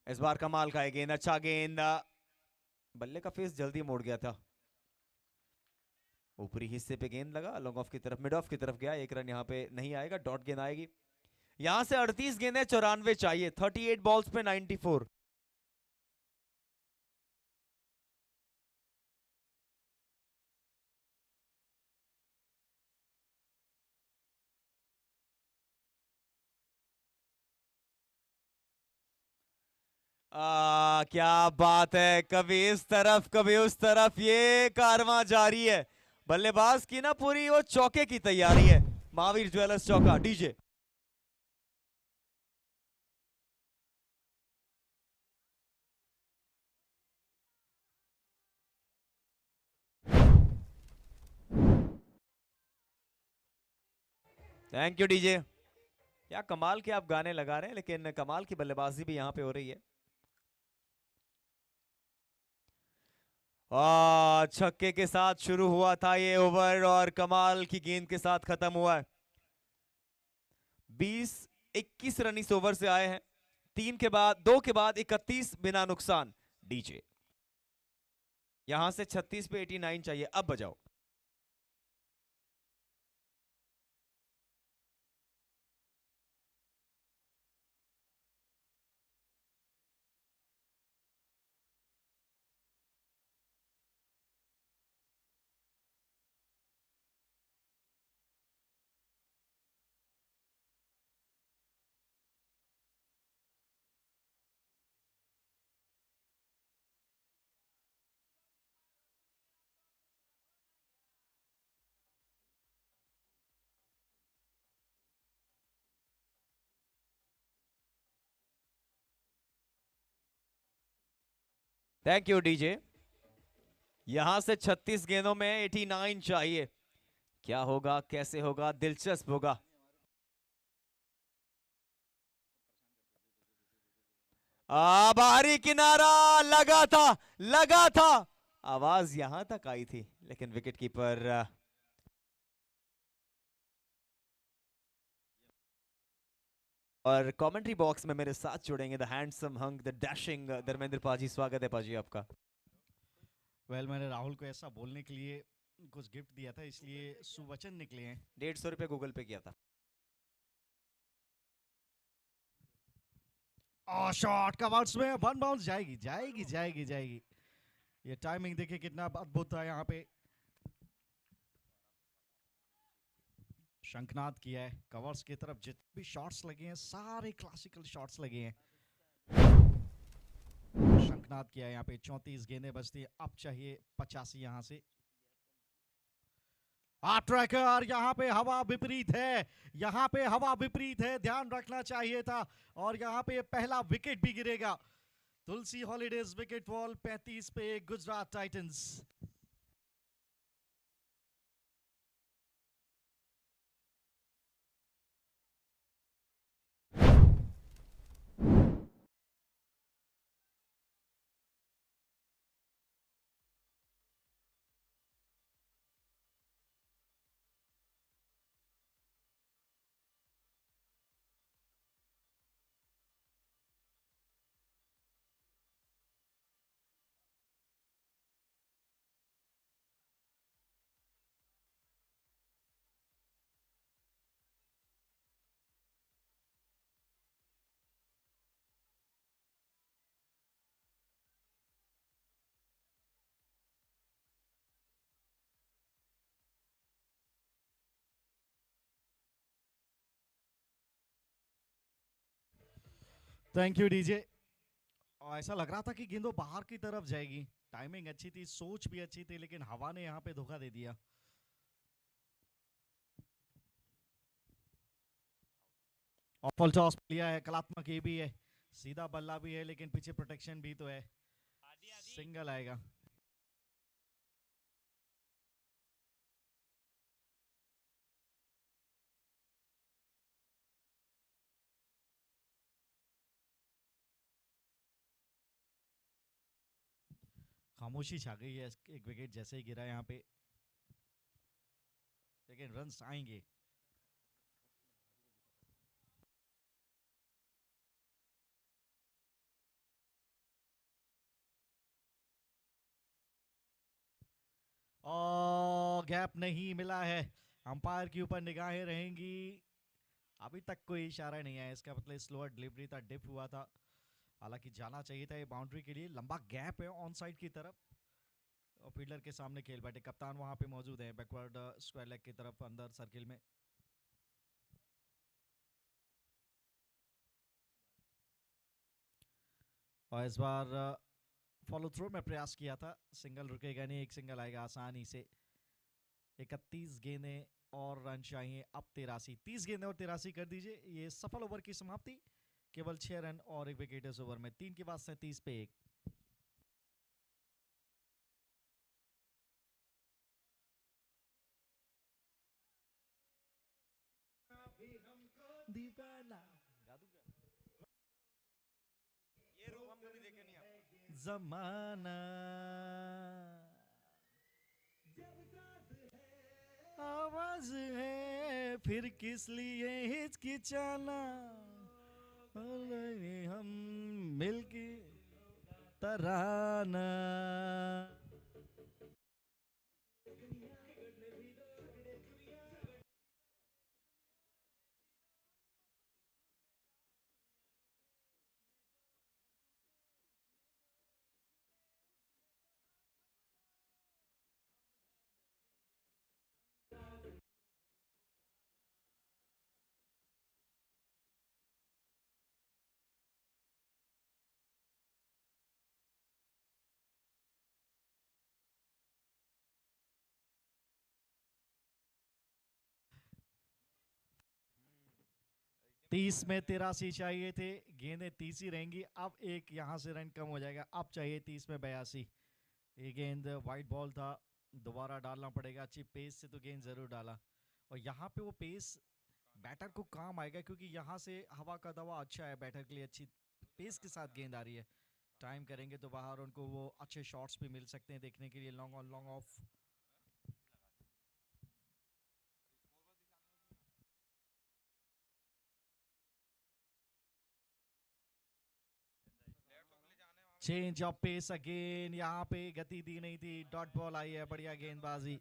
इस बार कमाल का है गेंद, अच्छा गेंद, बल्ले का फेस जल्दी मोड़ गया था। ऊपरी हिस्से पे गेंद लगा, लॉन्ग ऑफ की तरफ, मिड ऑफ की तरफ गया। 1 रन यहाँ पे नहीं आएगा, डॉट गेंद आएगी। यहां से 38 गेंदें 94 चाहिए, 38 बॉल्स पे 94। क्या बात है, कभी इस तरफ कभी उस तरफ, ये कारवां जारी है। बल्लेबाज की ना पूरी वो चौके की तैयारी है। महावीर ज्वेलर्स चौका, डीजे। Thank you DJ. क्या कमाल के आप गाने लगा रहे हैं, लेकिन कमाल की बल्लेबाजी भी यहां पे हो रही है। छक्के के साथ शुरू हुआ था ये ओवर और कमाल की गेंद के साथ खत्म हुआ है। 20-21 रन इस ओवर से आए हैं। 2 के बाद 31 बिना नुकसान। डीजे, यहां से 36 पे 89 चाहिए, अब बजाओ। Thank you DJ. यहां से 36 गेंदों में 89 चाहिए। क्या होगा, कैसे होगा, दिलचस्प होगा। बाहरी किनारा, लगा था, लगा था। आवाज यहां तक आई थी, लेकिन विकेट कीपर और कमेंट्री बॉक्स में मेरे साथ जुड़ेंगे the handsome hung, the dashing Dharmendra पाजी। स्वागत है पाजी आपका। मैंने राहुल को ऐसा बोलने के लिए कुछ गिफ्ट दिया था, इसलिए सुवचन निकले हैं। 150 रुपए गूगल पे किया था। शॉट कवर्स में वन बाउंस, जाएगी जाएगी जाएगी जाएगी। ये टाइमिंग देखिए कितना अद्भुत था यहाँ पे। शंखनाद किया है कवर्स की तरफ, जितने भी शॉट्स लगे हैं सारे क्लासिकल शॉट्स लगे हैं। शंखनाद किया है यहाँ पे। 34 गेंदें बचती है, अब चाहिए 85 यहाँ से। ट्रैकर, यहाँ पे हवा विपरीत है, यहाँ पे हवा विपरीत है, ध्यान रखना चाहिए था। और यहाँ पे पहला विकेट भी गिरेगा। तुलसी हॉलीडेज विकेट फॉल 35 पे Gujarat Titans. Thank you DJ. और ऐसा लग रहा था कि गेंदों बाहर की तरफ जाएगी, टाइमिंग अच्छी थी, सोच भी अच्छी थी, लेकिन हवा ने यहाँ पे धोखा दे दिया। और फुल टॉस लिया है, कलात्मक ये भी है, सीधा बल्ला भी है, लेकिन पीछे प्रोटेक्शन भी तो है। सिंगल आएगा। खामोशी छा गई है, एक विकेट जैसे ही गिरा यहाँ पे, लेकिन रन्स आएंगे। और गैप नहीं मिला है, अंपायर के ऊपर निगाहें रहेंगी। अभी तक कोई इशारा नहीं है, इसका मतलब स्लोअर डिलीवरी था, डिप हुआ था, हालांकि जाना चाहिए था ये बाउंड्री के लिए। लंबा गैप है ऑन साइड की तरफ, और फील्डर के सामने खेल बैठे, कप्तान वहां पे मौजूद है बैकवर्ड स्क्वायर लेग की तरफ अंदर सर्किल में। और इस बार फॉलो थ्रू में प्रयास किया था, सिंगल रुकेगा नहीं, एक सिंगल आएगा आसानी से। 31 गेंदें और रन चाहिए अब 83, 30 गेंदें और 83 कर दीजिए, ये सफल ओवर की समाप्ति। केवल 6 रन और एक विकेट इस ओवर में, 3 के बाद 37 पे 1। दीवाना ये रूप हम कभी देखे नहीं आपको। जमाना आवाज है, फिर किस लिए हिचकिचाना, हम मिलके तराना। तीस में 83 चाहिए थे, गेंदें 30 ही रहेंगी। अब एक यहाँ से रन कम हो जाएगा, अब चाहिए 30 में 82। ये गेंद वाइट बॉल था, दोबारा डालना पड़ेगा। अच्छी पेस से तो गेंद जरूर डाला, और यहाँ पे वो पेस बैटर को काम आएगा, क्योंकि यहाँ से हवा का दवा अच्छा है बैटर के लिए, अच्छी पेस के साथ गेंद आ रही है। टाइम करेंगे तो बाहर उनको वो अच्छे शॉट्स भी मिल सकते हैं देखने के लिए, long on long off. Change of pace again, यहाँ पे गति दी नहीं थी, डॉट बॉल आई है, बढ़िया गेंदबाजी।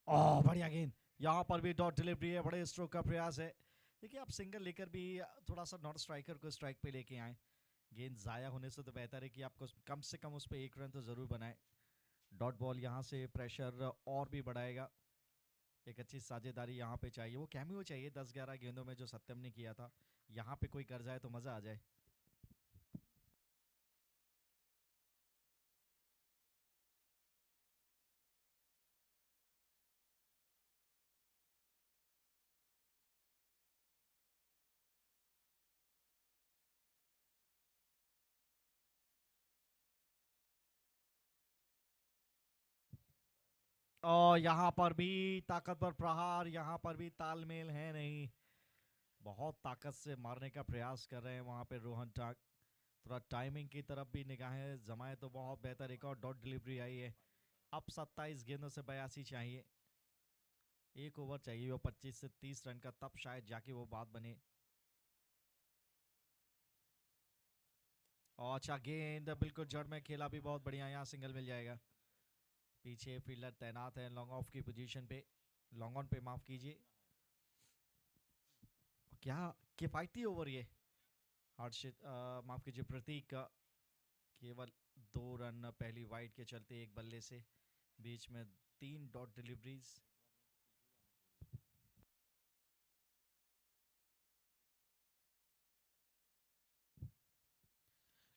ओह बढ़िया गेंद, यहाँ पर भी डॉट डिलीवरी है, बड़े स्ट्रोक का प्रयास है। देखिए आप सिंगल लेकर भी थोड़ा सा नॉट स्ट्राइकर को स्ट्राइक पे लेके आए, गेंद जाया होने से तो बेहतर है कि आपको कम से कम उस पर एक रन तो जरूर बनाए। डॉट बॉल यहाँ से प्रेशर और भी बढ़ाएगा, एक अच्छी साझेदारी यहाँ पे चाहिए, वो कैमियो चाहिए 10-11 गेंदों में जो सत्यम ने किया था, यहाँ पे कोई कर जाए तो मजा आ जाए। और यहाँ पर भी ताकतवर प्रहार, यहाँ पर भी तालमेल है नहीं, बहुत ताकत से मारने का प्रयास कर रहे हैं वहां पे रोहन टाक। थोड़ा टाइमिंग की तरफ भी निगाहें जमाए तो बहुत बेहतर। एक और डॉट डिलीवरी आई है, अब 27 गेंदों से 82 चाहिए, एक ओवर चाहिए वो 25 से 30 रन का, तब शायद जाके वो बात बने। और अच्छा गेंद बिल्कुल जड़ में खेला, भी बहुत बढ़िया, यहाँ सिंगल मिल जाएगा। पीछे फील्डर तैनात है लॉन्ग ऑफ की पोजीशन पे, लॉन्ग ऑन पे माफ कीजिए। क्या किफायती ओवर ये। हर्षित माफ कीजिए प्रतीक का केवल 2 रन पहली वाइड के चलते एक बल्ले से, बीच में 3 डॉट डिलीवरीज।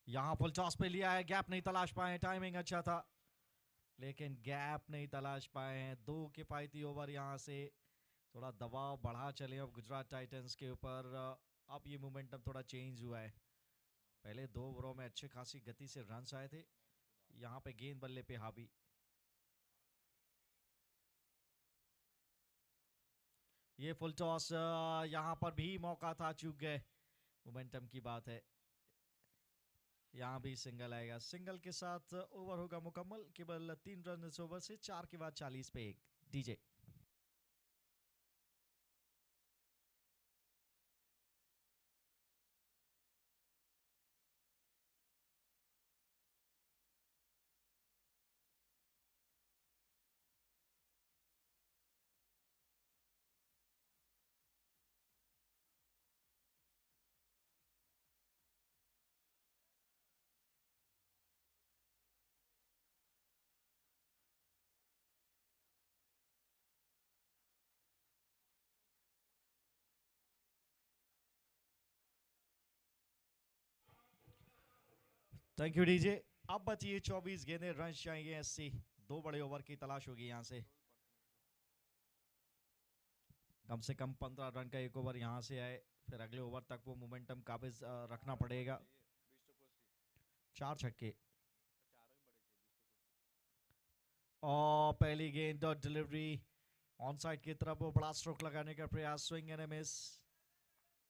यहाँ फुल टॉस पे लिया है, गैप नहीं तलाश पाए, टाइमिंग अच्छा था लेकिन गैप नहीं तलाश पाए हैं। 2 किफायती ओवर यहाँ से थोड़ा दबाव बढ़ा चले अब गुजरात टाइटंस के ऊपर। अब ये मोमेंटम थोड़ा चेंज हुआ है। पहले 2 ओवरों में अच्छे खासी गति से रन्स आए थे, यहाँ पे गेंद बल्ले पे हावी। ये फुल टॉस, यहाँ पर भी मौका था, चूक गए। मोमेंटम की बात है, यहाँ भी सिंगल आएगा। सिंगल के साथ ओवर होगा मुकम्मल, केवल 3 रन इस ओवर से, 4 के बाद 40 पे 1। DJ thank you DJ. अब बची है 24 गेंदें, रन चाहिए 80। 2 बड़े ओवर की तलाश होगी यहाँ से, कम से कम 15 रन का एक ओवर यहाँ से आए, फिर अगले ओवर तक वो मोमेंटम काबिज रखना पड़ेगा। 4 छक्के और पहली गेंद डॉट डिलीवरी ऑन साइड की तरफ, वो बड़ा स्ट्रोक लगाने का प्रयास, स्विंग एंड मिस।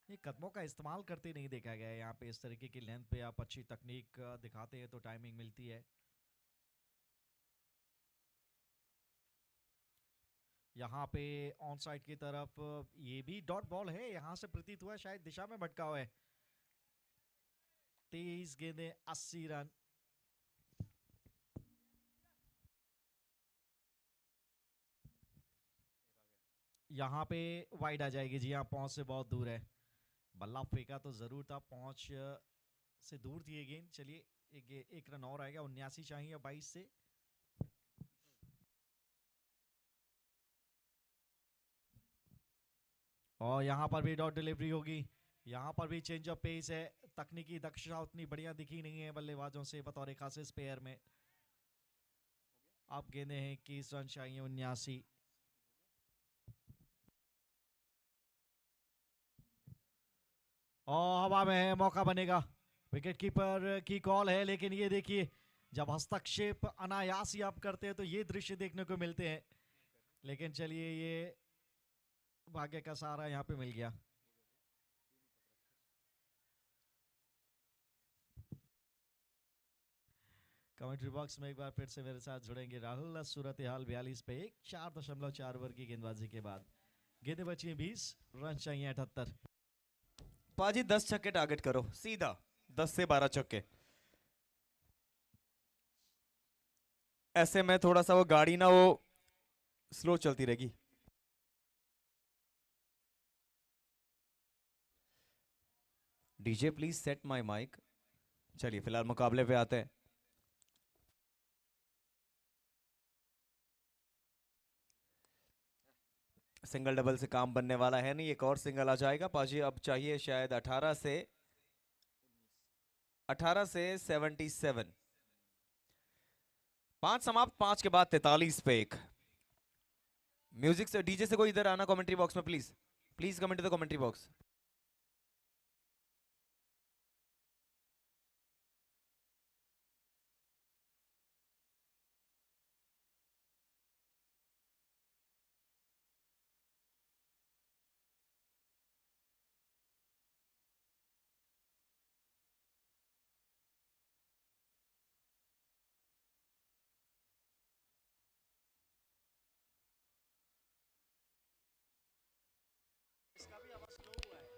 ये कदमों का इस्तेमाल करते नहीं देखा गया है यहाँ पे। इस तरीके की लेंथ पे आप अच्छी तकनीक दिखाते हैं तो टाइमिंग मिलती है। यहाँ पे ऑन साइड की तरफ ये भी डॉट बॉल है, यहाँ से प्रतीत हुआ शायद दिशा में भटका हुआ है। 23 गेंदें 80 रन। यहाँ पे वाइड आ जाएगी जी हाँ, पहुंच से बहुत दूर है। बल्ला फेंका तो जरूर था, पहुंच से दूर थी ये गेंद। चलिए एक रन और आएगा, 79 चाहिए 22 से। और यहाँ पर भी डॉट डिलीवरी होगी। यहाँ पर भी चेंज ऑफ पेस है, तकनीकी दक्षता उतनी बढ़िया दिखी नहीं है बल्लेबाजों से बतौर खासे स्पेयर में। अब गेंदे हैं 21 रन चाहिए 79। और हवा में है, मौका बनेगा। विकेट कीपर की कॉल है, लेकिन ये देखिए जब हस्तक्षेप अनायास ही आप करते हैं तो ये दृश्य देखने को मिलते हैं। लेकिन चलिए ये भाग्य का सहारा यहाँ पे मिल गया। कमेंट्री बॉक्स में एक बार फिर से मेरे साथ जुड़ेंगे राहुल। सूरत हाल 42 पे 1, 4.4 ओवर की गेंदबाजी के बाद गेंदें बची हैं 20, रन चाहिए 78। पाजी 10 छक्के टारगेट करो सीधा, 10 से 12 छक्के। ऐसे में थोड़ा सा वो गाड़ी ना वो स्लो चलती रहेगी। DJ please set my mic. चलिए फिलहाल मुकाबले पे आते हैं। सिंगल डबल से काम बनने वाला है नहीं, एक और सिंगल आ जाएगा पाजी। अब चाहिए शायद 18 से 77। 5 समाप्त, 5 के बाद 43 पे 1। म्यूजिक से डीजे से कोई इधर आना कमेंट्री बॉक्स में please. Please comment the commentary box. इसका भी आवाज स्लो हुआ है।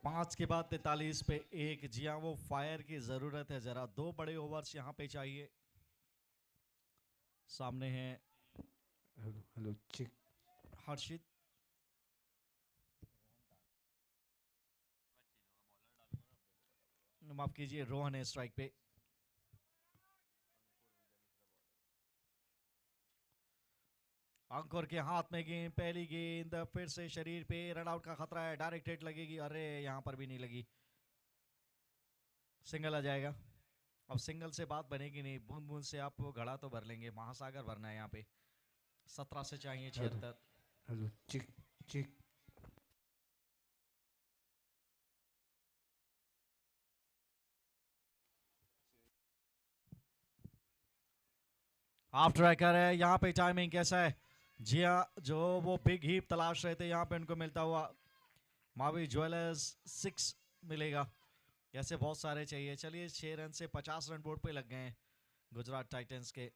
5 के बाद 43 पे 1। जी हाँ, वो फायर की जरूरत है जरा। 2 बड़े ओवर्स यहाँ पे चाहिए। सामने है हेलो हेलो चिक। हर्षित। माफ कीजिए, रोहन है स्ट्राइक पे। अंकुर के हाथ में गेंद, पहली गेंद फिर से शरीर पे, रन आउट का खतरा है। डायरेक्ट हिट लगेगी, अरे यहां पर भी नहीं लगी। सिंगल आ जाएगा। अब सिंगल से बात बनेगी नहीं, बूंद बूंद से आप वो घड़ा तो भर लेंगे, महासागर भरना है यहाँ पे। 17 से चाहिए हेलो 76। हेलो चिक चिक। हाफ ट्रैकर है यहाँ पे। टाइमिंग कैसा है? जी हाँ, जो वो बिग हीप तलाश रहे थे यहाँ पे उनको मिलता हुआ। मावी ज्वेलर्स 6 मिलेगा। ऐसे बहुत सारे चाहिए। चलिए, 6 रन से 50 रन बोर्ड पे लग गए हैं गुजरात टाइटंस के।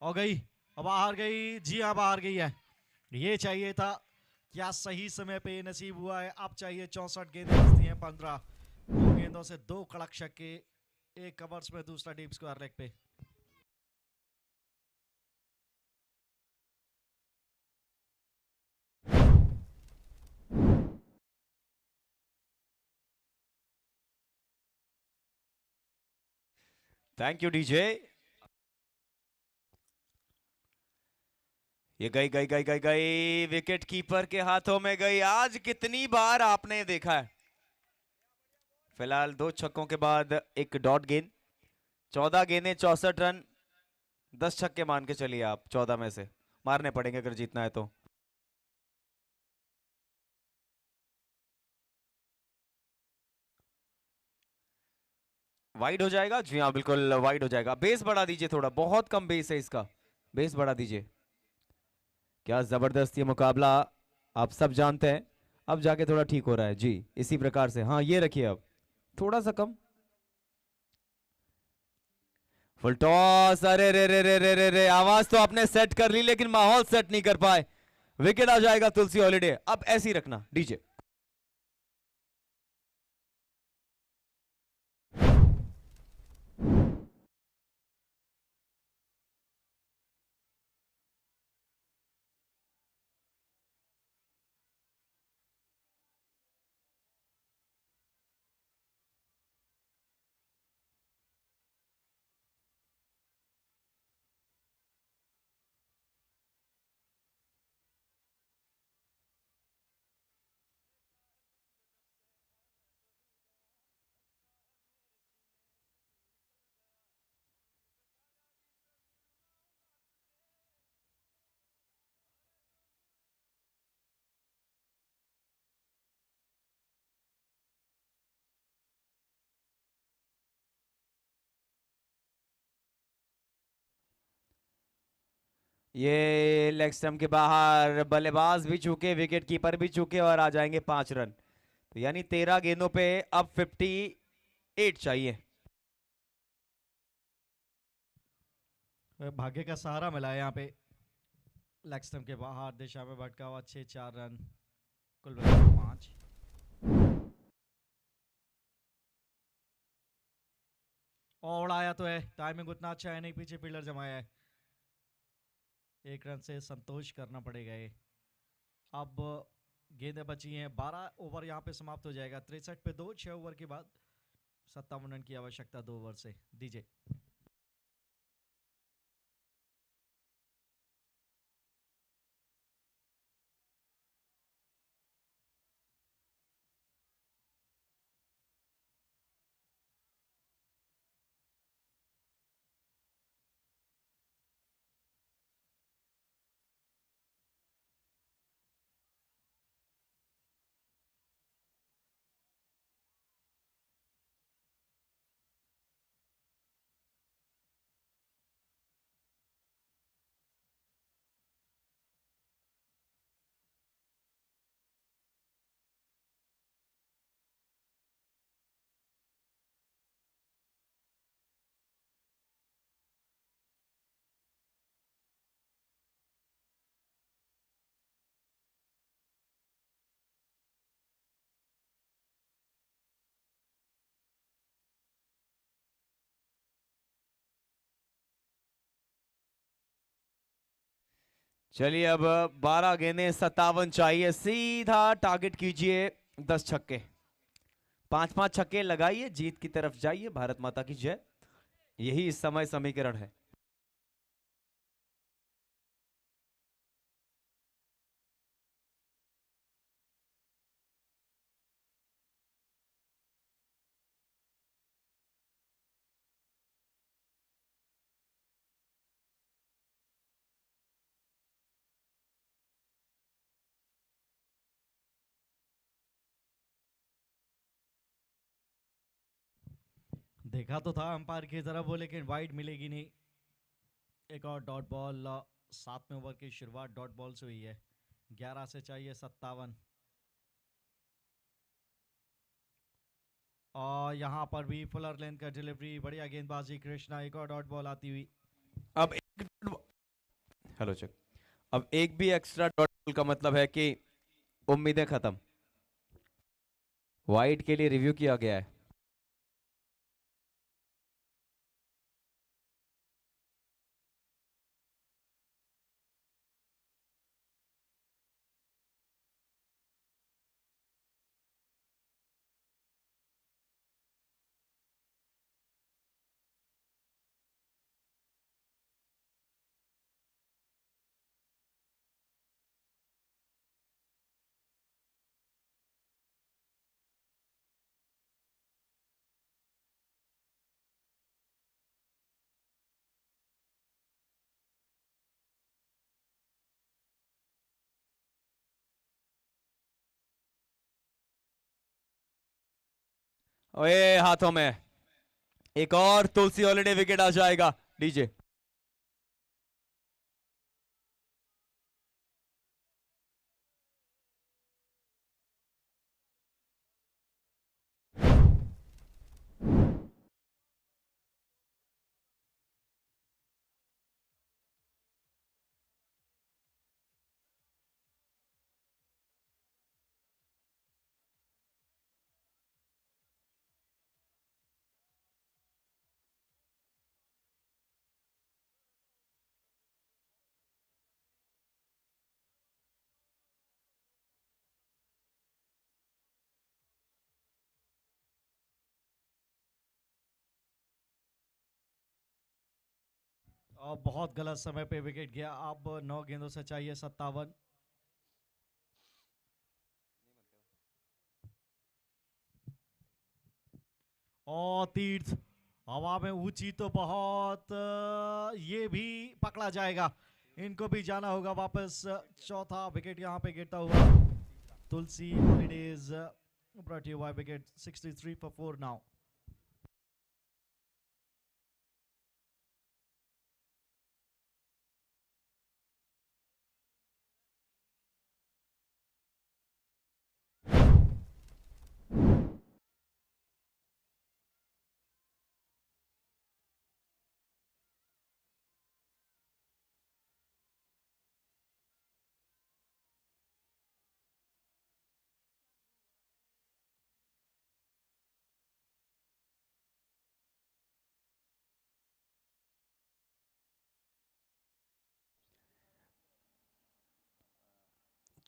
हो गई, अब बाहर गई। जी हाँ, बाहर गई है। ये चाहिए था। क्या सही समय पे नसीब हुआ है। अब चाहिए 64 गेंदें बचती हैं 15। 2 गेंदों से 2 कड़क छक्के। एक कवर्स में, दूसरा डीप स्क्वायर लेग पे। Thank you DJ. ये गई गई गई गई गई, विकेट कीपर के हाथों में गई। आज कितनी बार आपने देखा है। फिलहाल 2 छक्कों के बाद एक डॉट गेंद। 14 गेंदें 64 रन। 10 छक्के मान के चलिए आप। 14 में से मारने पड़ेंगे अगर जीतना है तो। वाइड हो जाएगा। जी हाँ, बिल्कुल वाइड हो जाएगा। बेस बढ़ा दीजिए थोड़ा, बहुत कम बेस है इसका। बेस बढ़ा दीजिए। क्या जबरदस्त ये मुकाबला, आप सब जानते हैं। अब जाके थोड़ा ठीक हो रहा है जी, इसी प्रकार से। हाँ, ये रखिए अब थोड़ा सा कम। Full toss. अरे रे रे रे रे रे रे, आवाज तो आपने सेट कर ली लेकिन माहौल सेट नहीं कर पाए। विकेट आ जाएगा तुलसी हॉलीडे। अब ऐसी रखना डीजे। ये लेग स्टंप के बाहर, बल्लेबाज भी चूके, विकेट कीपर भी चूके और आ जाएंगे 5 रन। तो यानी 13 गेंदों पे अब 58 चाहिए। भाग्य का सहारा मिला है यहाँ पे। लेग स्टंप के बाहर दिशा में भटका हुआ 6-4 रन। कुल मिलाकर 5। और उड़ाया तो है। टाइमिंग उतना अच्छा है नहीं, पीछे फील्डर जमाया है। 1 रन से संतोष करना पड़ेगा ये। अब गेंदें बची हैं। 12 ओवर यहाँ पे समाप्त हो जाएगा। 63 पे 2, 6 ओवर के बाद 57 रन की आवश्यकता 2 ओवर से। डीजे। चलिए अब 12 गेंदें 57 चाहिए, सीधा टारगेट कीजिए 10 छक्के, 5-5 छक्के लगाइए, जीत की तरफ जाइए, भारत माता की जय। यही इस समय समीकरण है। देखा तो था अंपायर की तरफ वो, लेकिन वाइड मिलेगी नहीं। एक और डॉट बॉल। 7वें ओवर की शुरुआत डॉट बॉल से हुई है। 11 से चाहिए 57। और यहाँ पर भी फुलर लेंथ का डिलीवरी, बढ़िया गेंदबाजी कृष्णा, एक और डॉट बॉल आती हुई। अब हेलो चेक। अब एक भी एक्स्ट्रा डॉट बॉल का मतलब है कि उम्मीदें खत्म। वाइड के लिए रिव्यू किया गया है। ओए हाथों में एक और तुलसी हॉलिडे विकेट आ जाएगा। डीजे और बहुत गलत समय पे विकेट गया। अब 9 गेंदों से चाहिए 57। और तीर्थ हवा में ऊंची तो बहुत, ये भी पकड़ा जाएगा। इनको भी जाना होगा वापस। चौथा विकेट यहाँ पे गिरता हुआ। तुलसी holidays brought to you by wicket 63 for 4 now.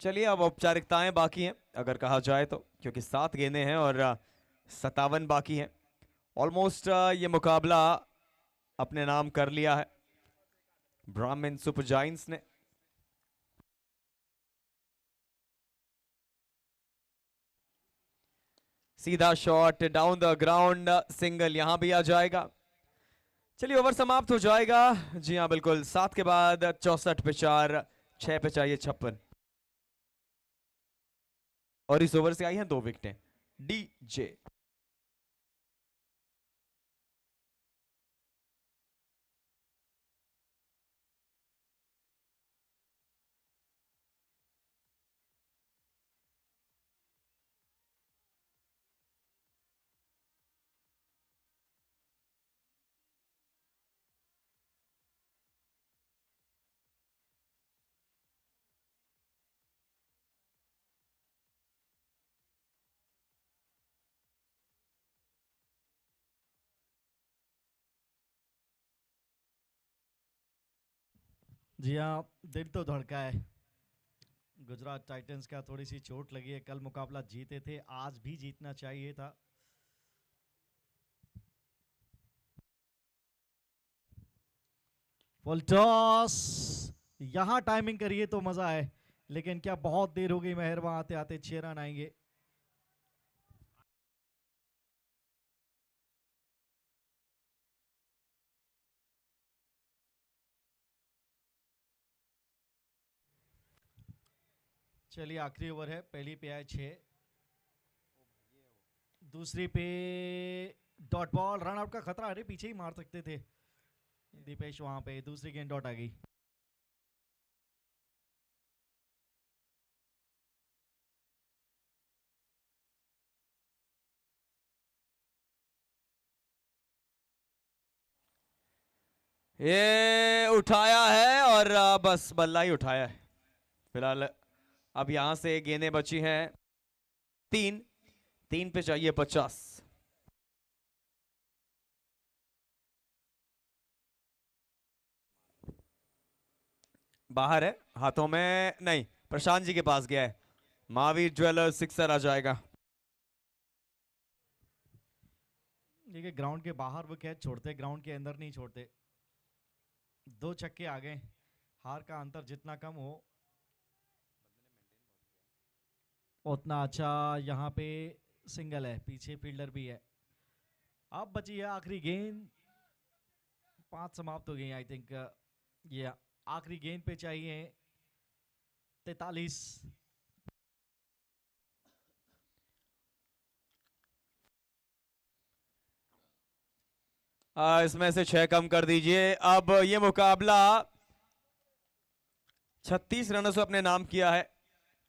चलिए अब औपचारिकताएं बाकी हैं अगर कहा जाए तो, क्योंकि 7 गेंदें हैं और 57 बाकी हैं। ऑलमोस्ट ये मुकाबला अपने नाम कर लिया है ब्राह्मण सुपर जायंट्स ने। सीधा shot down the ground, single यहां भी आ जाएगा। चलिए ओवर समाप्त हो जाएगा। जी हाँ बिल्कुल, 7 के बाद 64 पे 4, 6 पे चाहिए 56। और इस ओवर से आई हैं 2 विकेटें। डीजे जी हाँ, दिल तो धड़का है। गुजरात टाइटंस का थोड़ी सी चोट लगी है, कल मुकाबला जीते थे, आज भी जीतना चाहिए था। फुल टॉस, यहां टाइमिंग करिए तो मजा है, लेकिन क्या बहुत देर हो गई मेहर, वहां आते आते 6 रन आएंगे। चलिए आखिरी ओवर है, पहली पे आए 6, दूसरी पे डॉट बॉल, रन आउट का खतरा, अरे पीछे ही मार सकते थे दीपेश, वहां पे दूसरी गेंद डॉट आ गई। ये उठाया है और बस बल्ला ही उठाया है फिलहाल। अब यहां से गेंदें बची हैं 3, 3 पे चाहिए 50। बाहर है, हाथों में नहीं, प्रशांत जी के पास गया है। महावीर ज्वेलर्स सिक्सर आ जाएगा। देखिए ग्राउंड के बाहर वो कैच छोड़ते, ग्राउंड के अंदर नहीं छोड़ते। 2 छक्के आ गए, हार का अंतर जितना कम हो उतना अच्छा। यहाँ पे सिंगल है, पीछे फील्डर भी है। अब बची है आखिरी गेंद, 5 समाप्त हो गई आई थिंक। ये आखिरी गेंद पे चाहिए 43। इसमें से 6 कम कर दीजिए। अब ये मुकाबला 36 रनों से अपने नाम किया है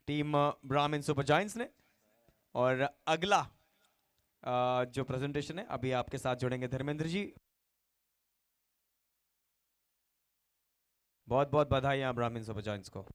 टीम ब्राह्मण सुपर जायंट्स ने। और अगला जो प्रेजेंटेशन है अभी आपके साथ जुड़ेंगे धर्मेंद्र जी। बहुत बहुत बधाई ब्राह्मण सुपर जायंट्स को।